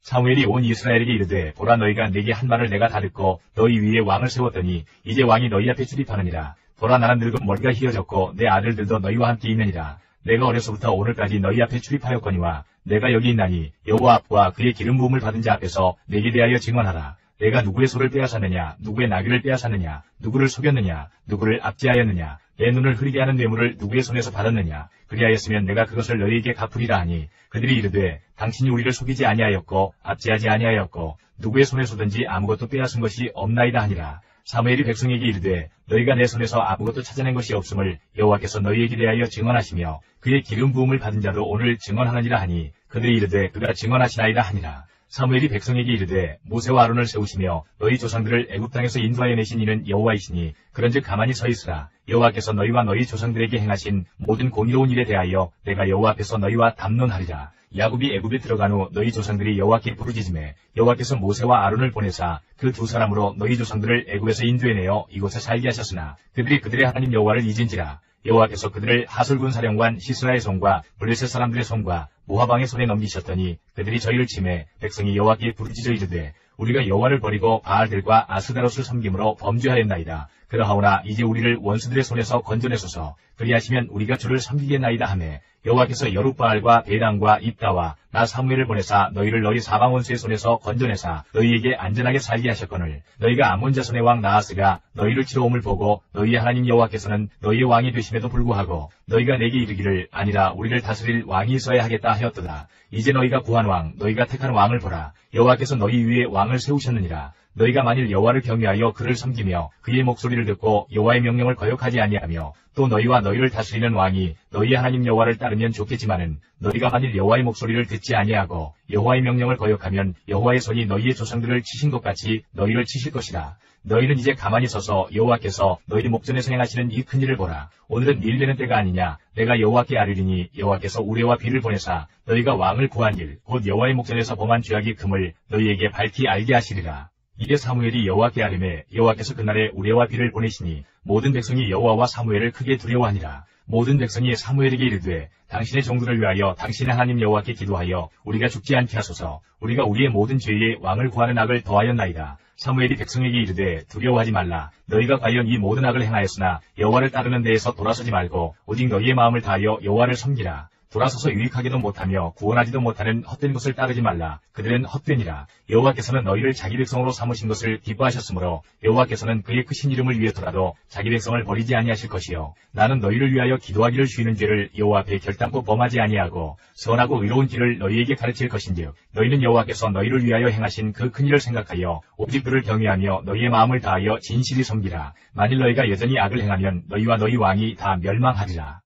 사무엘이 온 이스라엘에게 이르되 보라 너희가 내게 한 말을 내가 다 듣고 너희 위에 왕을 세웠더니 이제 왕이 너희 앞에 출입하느니라. 보라 나는 늙은 머리가 희어졌고 내 아들들도 너희와 함께 있느니라. 내가 어려서부터 오늘까지 너희 앞에 출입하였거니와 내가 여기 있나니 여호와 앞과 그의 기름 부음을 받은 자 앞에서 내게 대하여 증언하라. 내가 누구의 소를 빼앗았느냐, 누구의 나귀를 빼앗았느냐, 누구를 속였느냐, 누구를 압제하였느냐, 내 눈을 흐리게 하는 뇌물을 누구의 손에서 받았느냐. 그리하였으면 내가 그것을 너희에게 갚으리라 하니, 그들이 이르되 당신이 우리를 속이지 아니하였고 압제하지 아니하였고 누구의 손에서든지 아무것도 빼앗은 것이 없나이다 하니라. 사무엘이 백성에게 이르되 너희가 내 손에서 아무것도 찾아낸 것이 없음을 여호와께서 너희에게 대하여 증언하시며 그의 기름 부음을 받은 자도 오늘 증언하느니라 하니, 그들이 이르되 그가 증언하시나이다 하니라. 사무엘이 백성에게 이르되 모세와 아론을 세우시며 너희 조상들을 애굽 땅에서 인도하여 내신 이는 여호와이시니 그런즉 가만히 서 있으라. 여호와께서 너희와 너희 조상들에게 행하신 모든 공의로운 일에 대하여 내가 여호와 앞에서 너희와 담론하리라. 야곱이 애굽에 들어간 후 너희 조상들이 여호와께 부르짖음에 여호와께서 모세와 아론을 보내사 그 두 사람으로 너희 조상들을 애굽에서 인도해내어 이곳에 살게 하셨으나 그들이 그들의 하나님 여호와를 잊은지라. 여호와께서 그들을 하솔군 사령관 시스라의 손과 블레셋 사람들의 손과 모압 왕의 손에 넘기셨더니 그들이 저희를 치매 백성이 여호와께 부르짖어 이르되 우리가 여호와를 버리고 바알들과 아스다롯을 섬김으로 범죄하였나이다. 그러하오나 이제 우리를 원수들의 손에서 건져내소서. 그리하시면 우리가 주를 섬기겠나이다 하매 여호와께서 여룻바알과 베당과 입다와 나 사무엘을 보내사 너희를 너희 사방 원수의 손에서 건져내사 너희에게 안전하게 살게 하셨거늘 너희가 암몬 자손의 왕 나하스가 너희를 치러 옴을 보고 너희의 하나님 여호와께서는 너희의 왕이 되심에도 불구하고 너희가 내게 이르기를 아니라 우리를 다스릴 왕이 있어야 하겠다 하였도다. 이제 너희가 구한 왕 너희가 택한 왕을 보라. 여호와께서 너희 위에 왕을 세우셨느니라. 너희가 만일 여호와를 경외하여 그를 섬기며 그의 목소리를 듣고 여호와의 명령을 거역하지 아니하며 또 너희와 너희를 다스리는 왕이 너희의 하나님 여호와를 따르면 좋겠지만은 너희가 만일 여호와의 목소리를 듣지 아니하고 여호와의 명령을 거역하면 여호와의 손이 너희의 조상들을 치신 것 같이 너희를 치실 것이라. 너희는 이제 가만히 서서 여호와께서 너희 목전에서 행하시는 이 큰일을 보라. 오늘은 밀되는 때가 아니냐. 내가 여호와께 아뢰리니 여호와께서 우레와 비를 보내사 너희가 왕을 구한 일 곧 여호와의 목전에서 범한 죄악의 금을 너희에게 밝히 알게 하시리라. 이에 사무엘이 여호와께 아뢰매 여호와께서 그날에 우레와 비를 보내시니 모든 백성이 여호와와 사무엘을 크게 두려워하니라. 모든 백성이 사무엘에게 이르되 당신의 종들을 위하여 당신의 하나님 여호와께 기도하여 우리가 죽지 않게 하소서. 우리가 우리의 모든 죄에 왕을 구하는 악을 더하였나이다. 사무엘이 백성에게 이르되 두려워하지 말라. 너희가 과연 이 모든 악을 행하였으나 여호와를 따르는 데에서 돌아서지 말고 오직 너희의 마음을 다하여 여호와를 섬기라. 돌아서서 유익하게도 못하며 구원하지도 못하는 헛된 것을 따르지 말라. 그들은 헛되니라. 여호와께서는 너희를 자기 백성으로 삼으신 것을 기뻐하셨으므로 여호와께서는 그의 크신 이름을 위해서라도 자기 백성을 버리지 아니하실 것이요. 나는 너희를 위하여 기도하기를 쉬는 죄를 여호와 앞에 결단코 범하지 아니하고 선하고 의로운 길을 너희에게 가르칠 것인즉 너희는 여호와께서 너희를 위하여 행하신 그 큰 일을 생각하여 오직 그를 경외하며 너희의 마음을 다하여 진실히 섬기라. 만일 너희가 여전히 악을 행하면 너희와 너희 왕이 다 멸망하리라.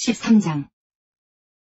13장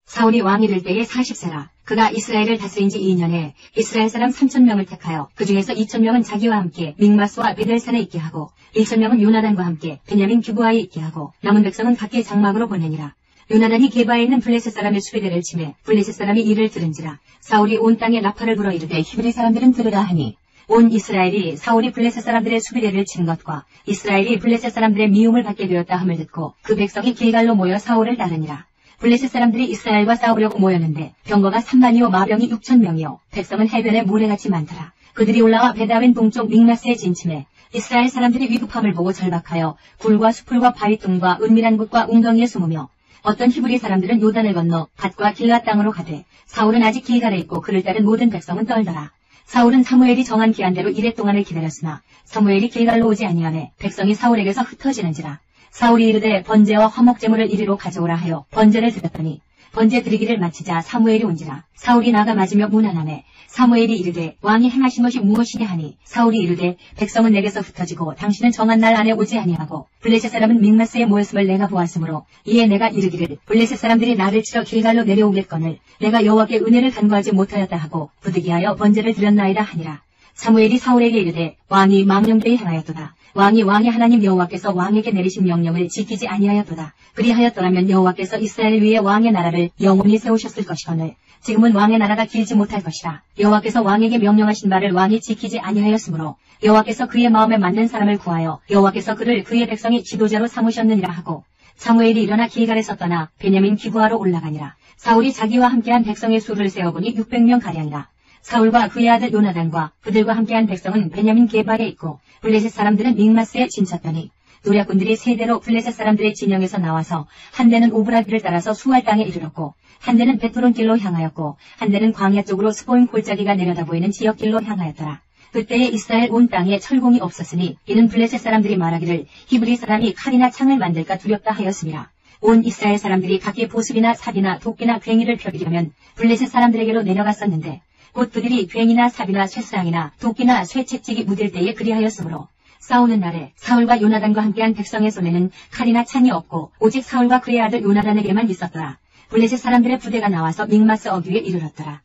사울이 왕이 될 때에 40세라. 그가 이스라엘을 다스린 지 2년에 이스라엘 사람 3,000명을 택하여 그 중에서 2,000명은 자기와 함께 믹마스와 베델산에 있게 하고 1,000명은 요나단과 함께 베냐민 기브아에 있게 하고 남은 백성은 각기 장막으로 보내니라. 요나단이 게바에 있는 블레셋 사람의 수비대를 치매 블레셋 사람이 이를 들은지라. 사울이 온 땅에 나팔을 불어 이르되 히브리 사람들은 들으라 하니 온 이스라엘이 사울이 블레셋 사람들의 수비대를 친 것과 이스라엘이 블레셋 사람들의 미움을 받게 되었다 함을 듣고 그 백성이 길갈로 모여 사울을 따르니라. 블레셋 사람들이 이스라엘과 싸우려고 모였는데 병거가 3만이요 마병이 6,000명이요 백성은 해변에 모래같이 많더라. 그들이 올라와 베다웬 동쪽 믹마스에 진침해 이스라엘 사람들이 위급함을 보고 절박하여 굴과 수풀과 바위등과 은밀한 곳과 웅덩이에 숨으며 어떤 히브리 사람들은 요단을 건너 갓과 길라 땅으로 가되 사울은 아직 길갈에 있고 그를 따른 모든 백성은 떨더라. 사울은 사무엘이 정한 기한대로 이레 동안을 기다렸으나 사무엘이 길갈로 오지 아니하매 백성이 사울에게서 흩어지는지라. 사울이 이르되 번제와 화목제물을 이리로 가져오라 하여 번제를 드렸더니 번제 드리기를 마치자 사무엘이 온지라. 사울이 나가 맞으며 문안하매 사무엘이 이르되 왕이 행하신 것이 무엇이냐 하니 사울이 이르되 백성은 내게서 흩어지고 당신은 정한 날 안에 오지 아니하고 블레셋 사람은 믹마스에 모였음을 내가 보았으므로 이에 내가 이르기를 블레셋 사람들이 나를 치러 길갈로 내려오겠거늘 내가 여호와께 은혜를 간구하지 못하였다 하고 부득이하여 번제를 드렸나이다 하니라. 사무엘이 사울에게 이르되 왕이 망령되이 행하였도다. 왕이 왕의 하나님 여호와께서 왕에게 내리신 명령을 지키지 아니하였도다. 그리하였더라면 여호와께서 이스라엘 위에 왕의 나라를 영원히 세우셨을 것이거늘 지금은 왕의 나라가 길지 못할 것이라. 여호와께서 왕에게 명령하신 바를 왕이 지키지 아니하였으므로 여호와께서 그의 마음에 맞는 사람을 구하여 여호와께서 그를 그의 백성이 지도자로 삼으셨느니라 하고 사무엘이 일어나 길갈에서 떠나 베냐민 기브아로 올라가니라. 사울이 자기와 함께한 백성의 수를 세어보니 600명가량이라. 사울과 그의 아들 요나단과 그들과 함께한 백성은 베냐민 게바에 있고 블레셋 사람들은 믹마스에 진쳤더니 노략군들이 세 대로 블레셋 사람들의 진영에서 나와서 한 대는 오브라기를 따라서 수알 땅에 이르렀고 한 대는 베토론 길로 향하였고 한 대는 광야 쪽으로 스보임 골짜기가 내려다 보이는 지역 길로 향하였더라. 그때에 이스라엘 온 땅에 철공이 없었으니 이는 블레셋 사람들이 말하기를 히브리 사람이 칼이나 창을 만들까 두렵다 하였습니다. 온 이스라엘 사람들이 각기 보습이나 삽이나 도끼나 괭이를 펴기려면 블레셋 사람들에게로 내려갔었는데 곧 그들이 괭이나 삽이나 쇠상이나 도끼나 쇠채찍이 묻을 때에 그리하였으므로 싸우는 날에 사울과 요나단과 함께한 백성의 손에는 칼이나 창이 없고 오직 사울과 그의 아들 요나단에게만 있었더라. 블레셋 사람들의 부대가 나와서 믹마스 어귀에 이르렀더라.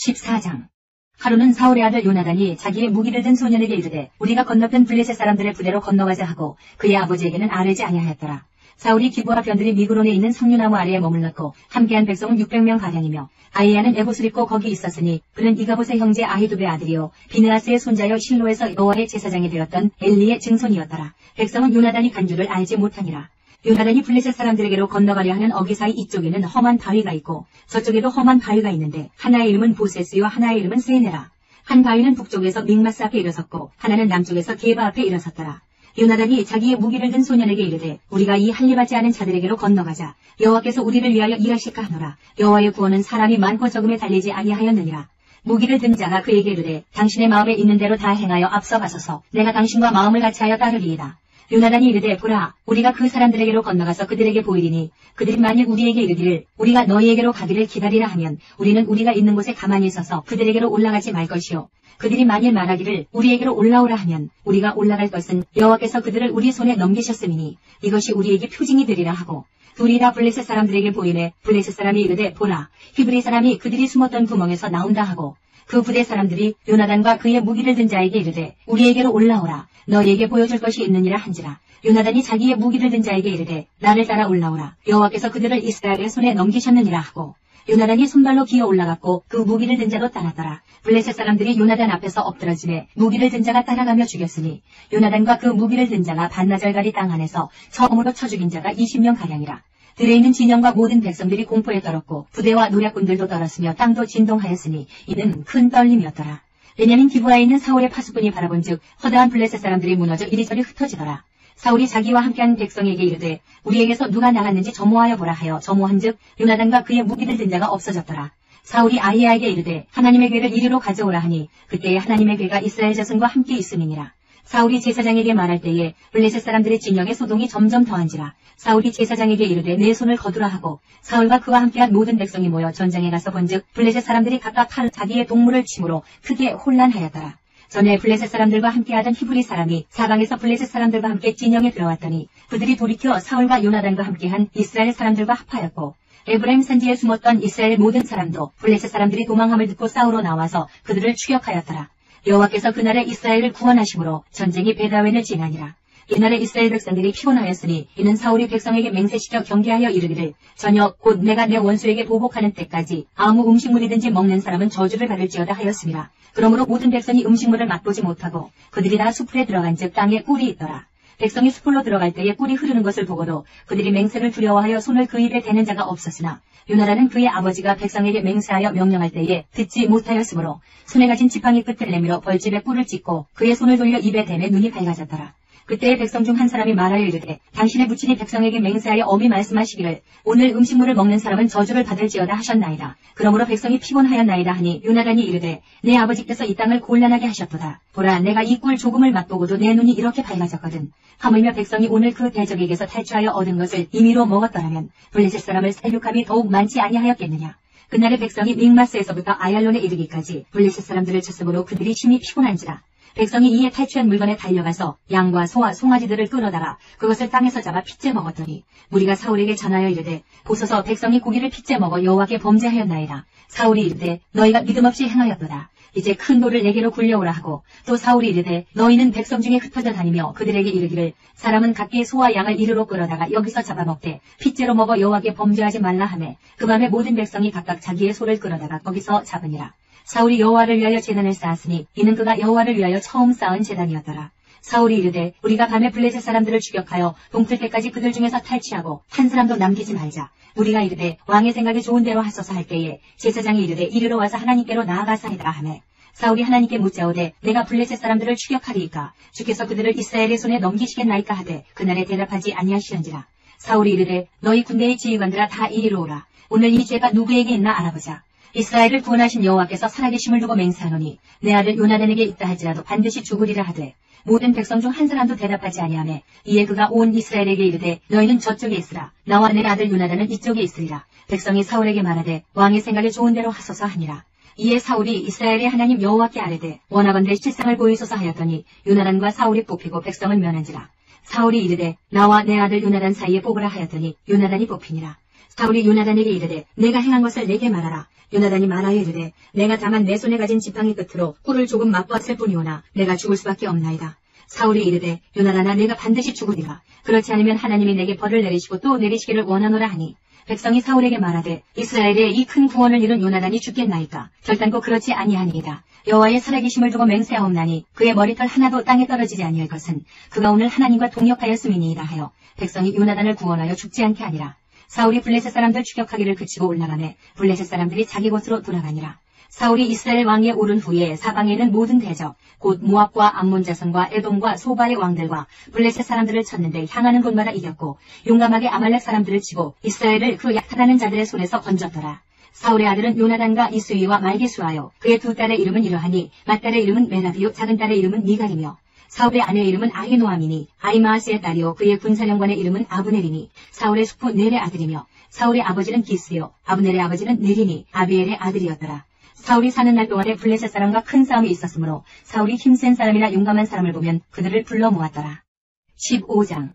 14장. 하루는 사울의 아들 요나단이 자기의 무기를 든 소년에게 이르되 우리가 건너편 블레셋 사람들의 부대로 건너가자 하고 그의 아버지에게는 아뢰지 아니하였더라. 사울이 기브와 변들이 미그론에 있는 석류나무 아래에 머물렀고 함께한 백성은 600명 가량이며 아이야는 에봇을 입고 거기 있었으니 그는 이가봇의 형제 아히두베 아들이요 비느하스의 손자여 실로에서 여호와의 제사장이 되었던 엘리의 증손이었더라. 백성은 요나단이 간 줄을 알지 못하니라. 요나단이 블레셋 사람들에게로 건너가려 하는 어기 사이 이쪽에는 험한 바위가 있고 저쪽에도 험한 바위가 있는데 하나의 이름은 보세스요 하나의 이름은 세네라. 한 바위는 북쪽에서 믹마스 앞에 일어섰고 하나는 남쪽에서 게바 앞에 일어섰더라. 요나단이 자기의 무기를 든 소년에게 이르되 우리가 이 할례받지 않은 자들에게로 건너가자. 여호와께서 우리를 위하여 일하실까 하노라. 여호와의 구원은 사람이 많고 적음에 달리지 아니하였느니라. 무기를 든 자가 그에게 이르되 당신의 마음에 있는 대로 다 행하여 앞서가소서. 내가 당신과 마음을 같이하여 따르리이다. 요나단이 이르되 보라 우리가 그 사람들에게로 건너가서 그들에게 보이리니 그들이 만일 우리에게 이르기를 우리가 너희에게로 가기를 기다리라 하면 우리는 우리가 있는 곳에 가만히 있어서 그들에게로 올라가지 말 것이요 그들이 만일 말하기를 우리에게로 올라오라 하면 우리가 올라갈 것은 여호와께서 그들을 우리 손에 넘기셨음이니 이것이 우리에게 표징이 되리라 하고 둘이 다 블레셋 사람들에게 보이매 블레셋 사람이 이르되 보라 히브리 사람이 그들이 숨었던 구멍에서 나온다 하고 그 부대 사람들이 요나단과 그의 무기를 든 자에게 이르되 우리에게로 올라오라 너희에게 보여줄 것이 있느니라 한지라. 요나단이 자기의 무기를 든 자에게 이르되 나를 따라 올라오라 여호와께서 그들을 이스라엘의 손에 넘기셨느니라 하고 요나단이 손발로 기어 올라갔고 그 무기를 든 자도 따랐더라. 블레셋 사람들이 요나단 앞에서 엎드러지매 무기를 든 자가 따라가며 죽였으니 요나단과 그 무기를 든 자가 반나절가리 땅 안에서 처음으로 쳐 죽인 자가 20명 가량이라. 들에 있는 진영과 모든 백성들이 공포에 떨었고 부대와 노략군들도 떨었으며 땅도 진동하였으니 이는 큰 떨림이었더라. 베냐민 기브아에 있는 사울의 파수꾼이 바라본즉 허다한 블레셋 사람들이 무너져 이리저리 흩어지더라. 사울이 자기와 함께한 백성에게 이르되 우리에게서 누가 나갔는지 점호하여 보라 하여 점호한즉 요나단과 그의 무기를 든 자가 없어졌더라. 사울이 아히야에게 이르되 하나님의 궤를 이리로 가져오라 하니 그때에 하나님의 궤가 이스라엘 자손과 함께 있음이니라. 사울이 제사장에게 말할 때에 블레셋 사람들의 진영의 소동이 점점 더한지라. 사울이 제사장에게 이르되 내 손을 거두라 하고 사울과 그와 함께한 모든 백성이 모여 전장에 가서 본즉 블레셋 사람들이 각각 칼 자기의 동물을 침으로 크게 혼란하였더라. 전에 블레셋 사람들과 함께하던 히브리 사람이 사방에서 블레셋 사람들과 함께 진영에 들어왔더니 그들이 돌이켜 사울과 요나단과 함께한 이스라엘 사람들과 합하였고 에브라임 산지에 숨었던 이스라엘 모든 사람도 블레셋 사람들이 도망함을 듣고 싸우러 나와서 그들을 추격하였더라. 여호와께서 그날에 이스라엘을 구원하심으로 전쟁이 베다웬을 지나니라. 이날에 이스라엘 백성들이 피곤하였으니 이는 사울이 백성에게 맹세시켜 경계하여 이르기를 저녁 곧 내가 내 원수에게 보복하는 때까지 아무 음식물이든지 먹는 사람은 저주를 받을지어다 하였습니다. 그러므로 모든 백성이 음식물을 맛보지 못하고 그들이 다 숲에 들어간즉 땅에 꿀이 있더라. 백성이 숲으로 들어갈 때에 꿀이 흐르는 것을 보고도 그들이 맹세를 두려워하여 손을 그 입에 대는 자가 없었으나 요나단은 그의 아버지가 백성에게 맹세하여 명령할 때에 듣지 못하였으므로 손에 가진 지팡이 끝을 내밀어 벌집에 꿀을 찍고 그의 손을 돌려 입에 대매 눈이 밝아졌더라. 그때의 백성 중 한 사람이 말하여 이르되 당신의 부친이 백성에게 맹세하여 엄히 말씀하시기를 오늘 음식물을 먹는 사람은 저주를 받을지어다 하셨나이다. 그러므로 백성이 피곤하였나이다 하니 요나단이 이르되 내 아버지께서 이 땅을 곤란하게 하셨도다. 보라 내가 이 꿀 조금을 맛보고도 내 눈이 이렇게 밝아졌거든. 하물며 백성이 오늘 그 대적에게서 탈취하여 얻은 것을 임의로 먹었더라면 블레셋 사람을 살육함이 더욱 많지 아니하였겠느냐. 그날의 백성이 믹마스에서부터 아얄론에 이르기까지 블레셋 사람들을 쳤으므로 그들이 심히 피곤한지라. 백성이 이에 탈취한 물건에 달려가서 양과 소와 송아지들을 끌어다가 그것을 땅에서 잡아 핏째 먹었더니 무리가 사울에게 전하여 이르되 보소서 백성이 고기를 핏째 먹어 여호와께 범죄하였나이다. 사울이 이르되 너희가 믿음 없이 행하였도다. 이제 큰 돌을 내게로 굴려오라 하고 또 사울이 이르되 너희는 백성 중에 흩어져 다니며 그들에게 이르기를 사람은 각기 소와 양을 이르러 끌어다가 여기서 잡아먹되 핏째로 먹어 여호와께 범죄하지 말라 하매 그 밤에 모든 백성이 각각 자기의 소를 끌어다가 거기서 잡으니라. 사울이 여호와를 위하여 제단을 쌓았으니 이는 그가 여호와를 위하여 처음 쌓은 제단이었더라. 사울이 이르되 우리가 밤에 블레셋 사람들을 추격하여 동틀 때까지 그들 중에서 탈취하고 한 사람도 남기지 말자. 우리가 이르되 왕의 생각이 좋은 대로 하소서 할 때에 제사장이 이르되 이리로 와서 하나님께로 나아가사이다 하매 사울이 하나님께 묻자오되 내가 블레셋 사람들을 추격하리이까 주께서 그들을 이스라엘의 손에 넘기시겠나이까 하되 그날에 대답하지 아니하시는지라. 사울이 이르되 너희 군대의 지휘관들아 다 이리로 오라. 오늘 이 죄가 누구에게 있나 알아보자. 이스라엘을 구원하신 여호와께서 살아계심을 두고 맹세하노니 내 아들 요나단에게 있다 할지라도 반드시 죽으리라 하되 모든 백성 중 한 사람도 대답하지 아니하매 이에 그가 온 이스라엘에게 이르되 너희는 저쪽에 있으라 나와 내 아들 요나단은 이쪽에 있으리라. 백성이 사울에게 말하되 왕의 생각에 좋은 대로 하소서 하니라. 이에 사울이 이스라엘의 하나님 여호와께 아뢰되 원하건대 실상을 보이소서 하였더니 요나단과 사울이 뽑히고 백성을 면한지라. 사울이 이르되 나와 내 아들 요나단 사이에 뽑으라 하였더니 요나단이 뽑히니라. 사울이 요나단에게 이르되 내가 행한 것을 내게 말하라. 요나단이 말하여 이르되 내가 다만 내 손에 가진 지팡이 끝으로 꿀을 조금 맛보았을 뿐이오나 내가 죽을 수밖에 없나이다. 사울이 이르되 요나단아 내가 반드시 죽으리라. 그렇지 않으면 하나님이 내게 벌을 내리시고 또 내리시기를 원하노라 하니 백성이 사울에게 말하되 이스라엘에 이 큰 구원을 이룬 요나단이 죽겠나이까. 결단코 그렇지 아니하니이다. 여호와의 살아계심을 두고 맹세하옵나니 그의 머리털 하나도 땅에 떨어지지 아니할 것은 그가 오늘 하나님과 동역하였음이니이다 하여 백성이 요나단을 구원하여 죽지 않게 하니라. 사울이 블레셋 사람들 추격하기를 그치고 올라가매 블레셋 사람들이 자기 곳으로 돌아가니라. 사울이 이스라엘 왕위에 오른 후에 사방에 있는 모든 대적 곧 모압과 암몬 자손과 에돔과 소바의 왕들과 블레셋 사람들을 쳤는데 향하는 곳마다 이겼고 용감하게 아말렉 사람들을 치고 이스라엘을 그 약탈하는 자들의 손에서 건졌더라. 사울의 아들은 요나단과 이스위와 말게수하여 그의 두 딸의 이름은 이러하니 맏딸의 이름은 메라비요 작은 딸의 이름은 미갈이며 사울의 아내의 이름은 아히노아미니 아히마아스의 딸이요 그의 군사령관의 이름은 아브넬이니 사울의 숙부 넬의 아들이며 사울의 아버지는 기스요 아브넬의 아버지는 넬이니 아비엘의 아들이었더라. 사울이 사는 날 동안에 블레셋 사람과 큰 싸움이 있었으므로 사울이 힘센 사람이나 용감한 사람을 보면 그들을 불러 모았더라. 15장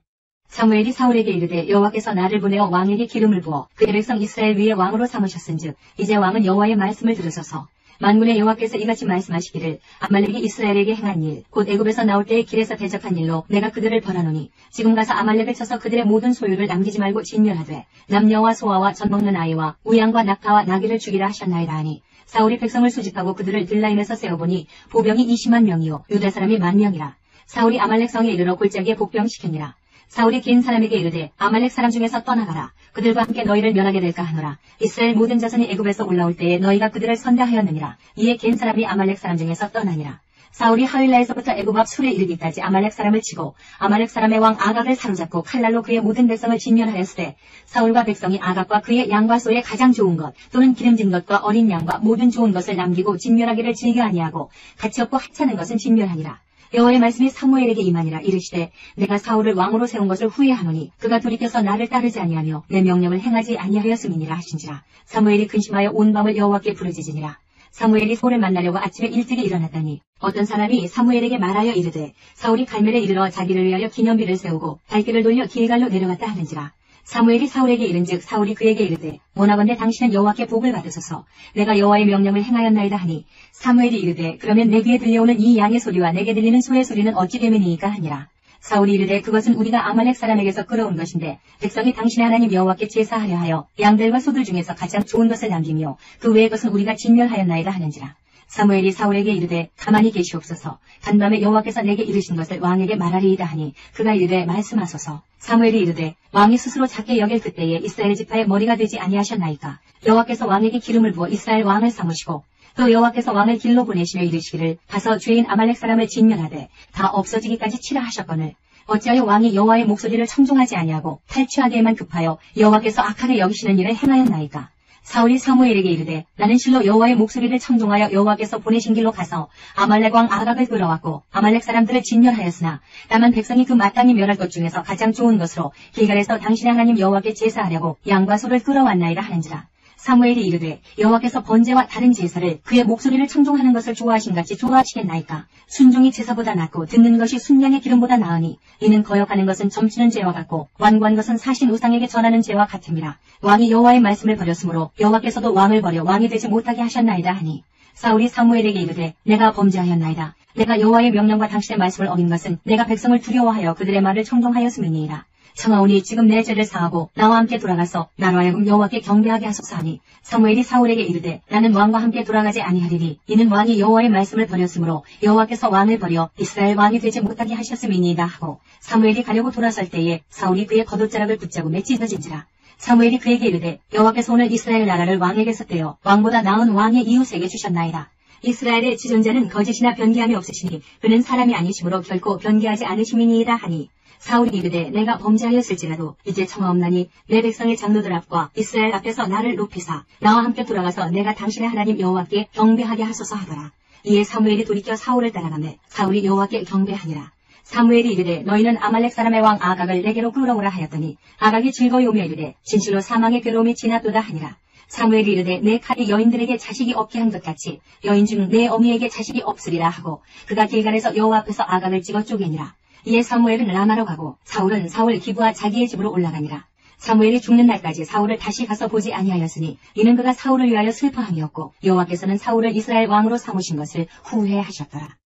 사무엘이 사울에게 이르되 여호와께서 나를 보내어 왕에게 기름을 부어 그의 백성 이스라엘 위에 왕으로 삼으셨은즉 이제 왕은 여호와의 말씀을 들으소서. 만군의 여호와께서 이같이 말씀하시기를 아말렉이 이스라엘에게 행한 일 곧 애굽에서 나올 때의 길에서 대적한 일로 내가 그들을 벌하노니 지금 가서 아말렉을 쳐서 그들의 모든 소유를 남기지 말고 진멸하되 남녀와 소아와 젖 먹는 아이와 우양과 낙타와 나귀를 죽이라 하셨나이다 하니 사울이 백성을 수집하고 그들을 들라임에서 세어보니 보병이 20만 명이요 유다 사람이 10,000명이라. 사울이 아말렉 성에 이르러 골짜기에 복병시켰니라. 사울이 긴 사람에게 이르되 아말렉 사람 중에서 떠나가라. 그들과 함께 너희를 면하게 될까 하노라. 이스라엘 모든 자손이 애굽에서 올라올 때에 너희가 그들을 선대하였느니라. 이에 긴 사람이 아말렉 사람 중에서 떠나니라. 사울이 하윌라에서부터 애굽 앞 술에 이르기까지 아말렉 사람을 치고 아말렉 사람의 왕 아각을 사로잡고 칼날로 그의 모든 백성을 진멸하였으되 사울과 백성이 아각과 그의 양과 소의 가장 좋은 것 또는 기름진 것과 어린 양과 모든 좋은 것을 남기고 진멸하기를 즐겨 아니하고 가치 없고 하찮은 것은 진멸하니라. 여호와의 말씀이 사무엘에게 임하니라. 이르시되 내가 사울을 왕으로 세운 것을 후회하노니 그가 돌이켜서 나를 따르지 아니하며 내 명령을 행하지 아니하였음이니라 하신지라. 사무엘이 근심하여 온 밤을 여호와께 부르짖으니라. 사무엘이 사울을 만나려고 아침에 일찍이 일어났더니 어떤 사람이 사무엘에게 말하여 이르되 사울이 갈멜에 이르러 자기를 위하여 기념비를 세우고 발길을 돌려 길갈로 내려갔다 하는지라. 사무엘이 사울에게 이른즉 사울이 그에게 이르되 원하건대 당신은 여호와께 복을 받으소서. 내가 여호와의 명령을 행하였나이다 하니 사무엘이 이르되 그러면 내 귀에 들려오는 이 양의 소리와 내게 들리는 소의 소리는 어찌 됨이니이까 하니라. 사울이 이르되 그것은 우리가 아말렉 사람에게서 끌어온 것인데 백성이 당신의 하나님 여호와께 제사하려 하여 양들과 소들 중에서 가장 좋은 것을 남기며 그 외의 것은 우리가 진멸하였나이다 하는지라. 사무엘이 사울에게 이르되 가만히 계시옵소서. 간밤에 여호와께서 내게 이르신 것을 왕에게 말하리이다 하니 그가 이르되 말씀하소서. 사무엘이 이르되 왕이 스스로 작게 여길 그때에 이스라엘 지파의 머리가 되지 아니하셨나이까. 여호와께서 왕에게 기름을 부어 이스라엘 왕을 삼으시고 또 여호와께서 왕을 길로 보내시며 이르시기를 가서 죄인 아말렉 사람을 진멸하되 다 없어지기까지 치라 하셨거늘 어찌하여 왕이 여호와의 목소리를 청종하지 아니하고 탈취하기에만 급하여 여호와께서 악하게 여기시는 일을 행하였나이까. 사울이 사무엘에게 이르되 나는 실로 여호와의 목소리를 청종하여 여호와께서 보내신 길로 가서 아말렉 왕 아각을 끌어왔고 아말렉 사람들을 진멸하였으나 다만 백성이 그 마땅히 멸할 것 중에서 가장 좋은 것으로 길갈에서 당신의 하나님 여호와께 제사하려고 양과 소를 끌어왔나이다 하는지라. 사무엘이 이르되 여호와께서 번제와 다른 제사를 그의 목소리를 청종하는 것을 좋아하신같이 좋아하시겠나이까. 순종이 제사보다 낫고 듣는 것이 순양의 기름보다 나으니 이는 거역하는 것은 점치는 죄와 같고 완고한 것은 사신 우상에게 전하는 죄와 같음이라. 왕이 여호와의 말씀을 버렸으므로 여호와께서도 왕을 버려 왕이 되지 못하게 하셨나이다 하니 사울이 사무엘에게 이르되 내가 범죄하였나이다. 내가 여호와의 명령과 당신의 말씀을 어긴 것은 내가 백성을 두려워하여 그들의 말을 청종하였음이니이다. 청하오니 지금 내 죄를 사하고 나와 함께 돌아가서 나로 하여금 여호와께 경배하게 하소서 하니 사무엘이 사울에게 이르되 나는 왕과 함께 돌아가지 아니하리니 이는 왕이 여호와의 말씀을 버렸으므로 여호와께서 왕을 버려 이스라엘 왕이 되지 못하게 하셨음이니이다 하고 사무엘이 가려고 돌아설 때에 사울이 그의 겉옷자락을 붙잡음에 찢어진지라. 사무엘이 그에게 이르되 여호와께서 오늘 이스라엘 나라를 왕에게서 떼어 왕보다 나은 왕의 이웃에게 주셨나이다. 이스라엘의 지존자는 거짓이나 변개함이 없으시니 그는 사람이 아니시므로 결코 변개하지 않으심이니이다 하니 사울이 이르되 내가 범죄하였을지라도 이제 청하옵나니 내 백성의 장로들 앞과 이스라엘 앞에서 나를 높이사 나와 함께 돌아가서 내가 당신의 하나님 여호와께 경배하게 하소서 하더라. 이에 사무엘이 돌이켜 사울을 따라가매 사울이 여호와께 경배하니라. 사무엘이 이르되 너희는 아말렉 사람의 왕 아각을 내게로 끌어오라 하였더니 아각이 즐거이 오며 이르되 진실로 사망의 괴로움이 지났도다 하니라. 사무엘이 이르되 내 칼이 여인들에게 자식이 없게 한 것 같이 여인 중 내 어미에게 자식이 없으리라 하고 그가 길갈에서 여호와 앞에서 아각을 찍어 쪼개니라. 이에 사무엘은 라마로 가고 사울은 사울 기브와 자기의 집으로 올라가니라. 사무엘이 죽는 날까지 사울을 다시 가서 보지 아니하였으니 이는 그가 사울을 위하여 슬퍼함이었고 여호와께서는 사울을 이스라엘 왕으로 삼으신 것을 후회하셨더라.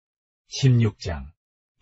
16장.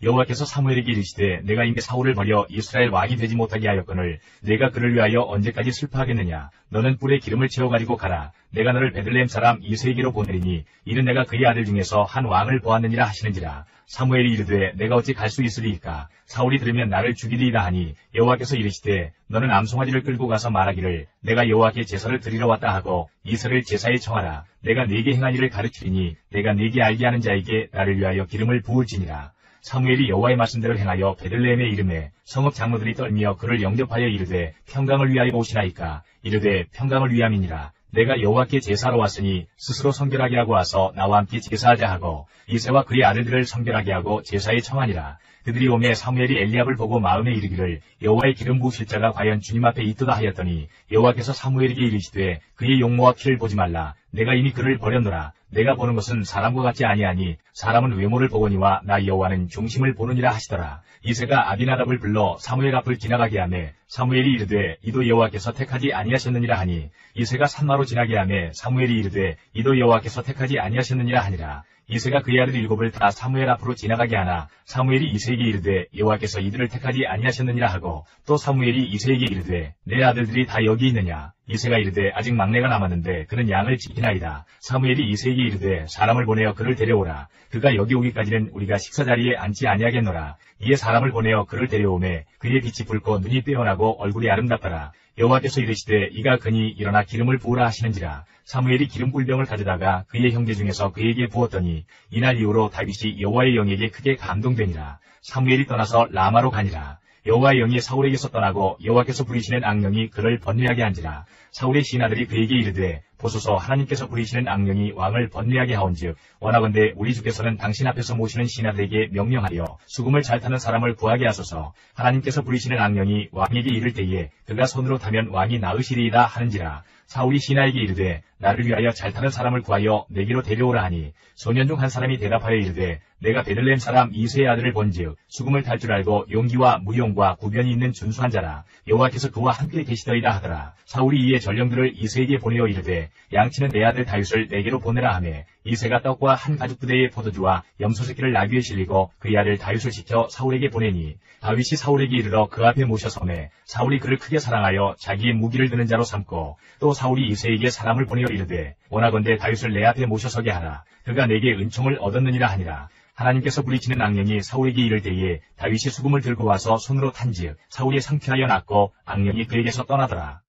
여호와께서 사무엘에게 이르시되 내가 이미 사울을 버려 이스라엘 왕이 되지 못하게 하였거늘 내가 그를 위하여 언제까지 슬퍼하겠느냐. 너는 뿔에 기름을 채워 가지고 가라. 내가 너를 베들레헴 사람 이새에게로 보내리니 이는 내가 그의 아들 중에서 한 왕을 보았느니라 하시는지라. 사무엘이 이르되 내가 어찌 갈 수 있으리이까. 사울이 들으면 나를 죽이리이다 하니 여호와께서 이르시되 너는 암송아지를 끌고 가서 말하기를 내가 여호와께 제사를 드리러 왔다 하고 이새를 제사에 청하라. 내가 네게 행한 일을 가르치리니 내가 네게 알게 하는 자에게 나를 위하여 기름을 부을지니라. 사무엘이 여호와의 말씀대로 행하여 베들레헴에 이르매 성읍 장로들이 떨며 그를 영접하여 이르되 평강을 위하여 오시나이까. 이르되 평강을 위함이니라. 내가 여호와께 제사하러 왔으니 스스로 성결하게 하고 와서 나와 함께 제사하자 하고 이새와 그의 아들들을 성결하게 하고 제사에 청하니라. 그들이 오매 사무엘이 엘리압을 보고 마음에 이르기를 여호와의 기름 부으실 자가 과연 주님 앞에 있도다 하였더니 여호와께서 사무엘에게 이르시되 그의 용모와 키를 보지 말라. 내가 이미 그를 버렸노라. 내가 보는 것은 사람과 같지 아니하니 사람은 외모를 보거니와 나 여호와는 중심을 보느니라 하시더라. 이새가 아비나답을 불러 사무엘 앞을 지나가게 하매 사무엘이 이르되 이도 여호와께서 택하지 아니하셨느니라 하니 이새가 산마로 지나게 하매 사무엘이 이르되 이도 여호와께서 택하지 아니하셨느니라 하니라. 이새가 그의 아들 7을 다 사무엘 앞으로 지나가게 하나 사무엘이 이새에게 이르되 여호와께서 이들을 택하지 아니하셨느니라 하고 또 사무엘이 이새에게 이르되 내 아들들이 다 여기 있느냐. 이새가 이르되 아직 막내가 남았는데 그는 양을 지키나이다. 사무엘이 이새에게 이르되 사람을 보내어 그를 데려오라. 그가 여기 오기까지는 우리가 식사자리에 앉지 아니하겠노라. 이에 사람을 보내어 그를 데려오매 그의 빛이 붉고 눈이 빼어나고 얼굴이 아름답더라. 여호와께서 이르시되 이가 그니 일어나 기름을 부으라 하시는지라. 사무엘이 기름 꿀병을 가져다가 그의 형제 중에서 그에게 부었더니 이날 이후로 다윗이 여호와의 영에게 크게 감동되니라. 사무엘이 떠나서 라마로 가니라. 여호와의 영이 사울에게서 떠나고 여호와께서 부리시는 악령이 그를 번뇌하게 한지라. 사울의 신하들이 그에게 이르되 보소서 하나님께서 부리시는 악령이 왕을 번뇌하게 하온즉 원하건대 우리 주께서는 당신 앞에서 모시는 신하들에게 명령하여 수금을 잘 타는 사람을 구하게 하소서. 하나님께서 부리시는 악령이 왕에게 이를 때에 그가 손으로 타면 왕이 나으시리이다 하는지라. 사울이 신하에게 이르되 나를 위하여 잘 타는 사람을 구하여 내게로 데려오라 하니 소년 중 한 사람이 대답하여 이르되 내가 베들레헴 사람 이새의 아들을 본즉 수금을 탈 줄 알고 용기와 무용과 구변이 있는 준수한 자라. 여호와께서 그와 함께 계시더이다 하더라. 사울이 이에 전령들을 이새에게 보내어 이르되 양치는 내 아들 다윗을 내게로 보내라 하매 이새가 떡과 한 가죽 부대의 포도주와 염소 새끼를 나귀에 실리고 그의 아들 다윗을 지켜 사울에게 보내니 다윗이 사울에게 이르러 그 앞에 모셔서매 사울이 그를 크게 사랑하여 자기의 무기를 드는 자로 삼고 또 사울이 이새에게 사람을 보내어 이르되 원하건대 다윗을 내 앞에 모셔서게 하라. 그가 내게 은총을 얻었느니라 하니라. 하나님께서 부리치는 악령이 사울에게 이를 때에 다윗이 수금을 들고 와서 손으로 탄즉 사울이 상쾌하여 낫고 악령이 그에게서 떠나더라.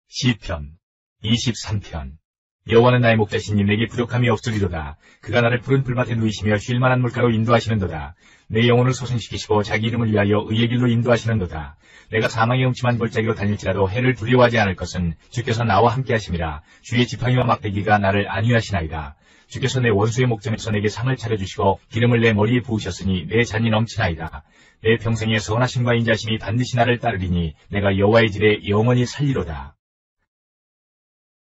시편 23편. 여호와는 나의 목자시니 내게 부족함이 없으리로다. 그가 나를 푸른 풀밭에 누이시며 쉴만한 물가로 인도하시는도다. 내 영혼을 소생시키시고 자기 이름을 위하여 의의 길로 인도하시는도다. 내가 사망의 음침한 골짜기로 달릴지라도 해를 두려워하지 않을 것은 주께서 나와 함께 하심이라. 주의 지팡이와 막대기가 나를 안위하시나이다. 주께서 내 원수의 목전에서 내게 상을 차려주시고 기름을 내 머리에 부으셨으니 내 잔이 넘치나이다. 내 평생의 선하심과 인자심이 반드시 나를 따르리니 내가 여호와의 질에 영원히 살리로다.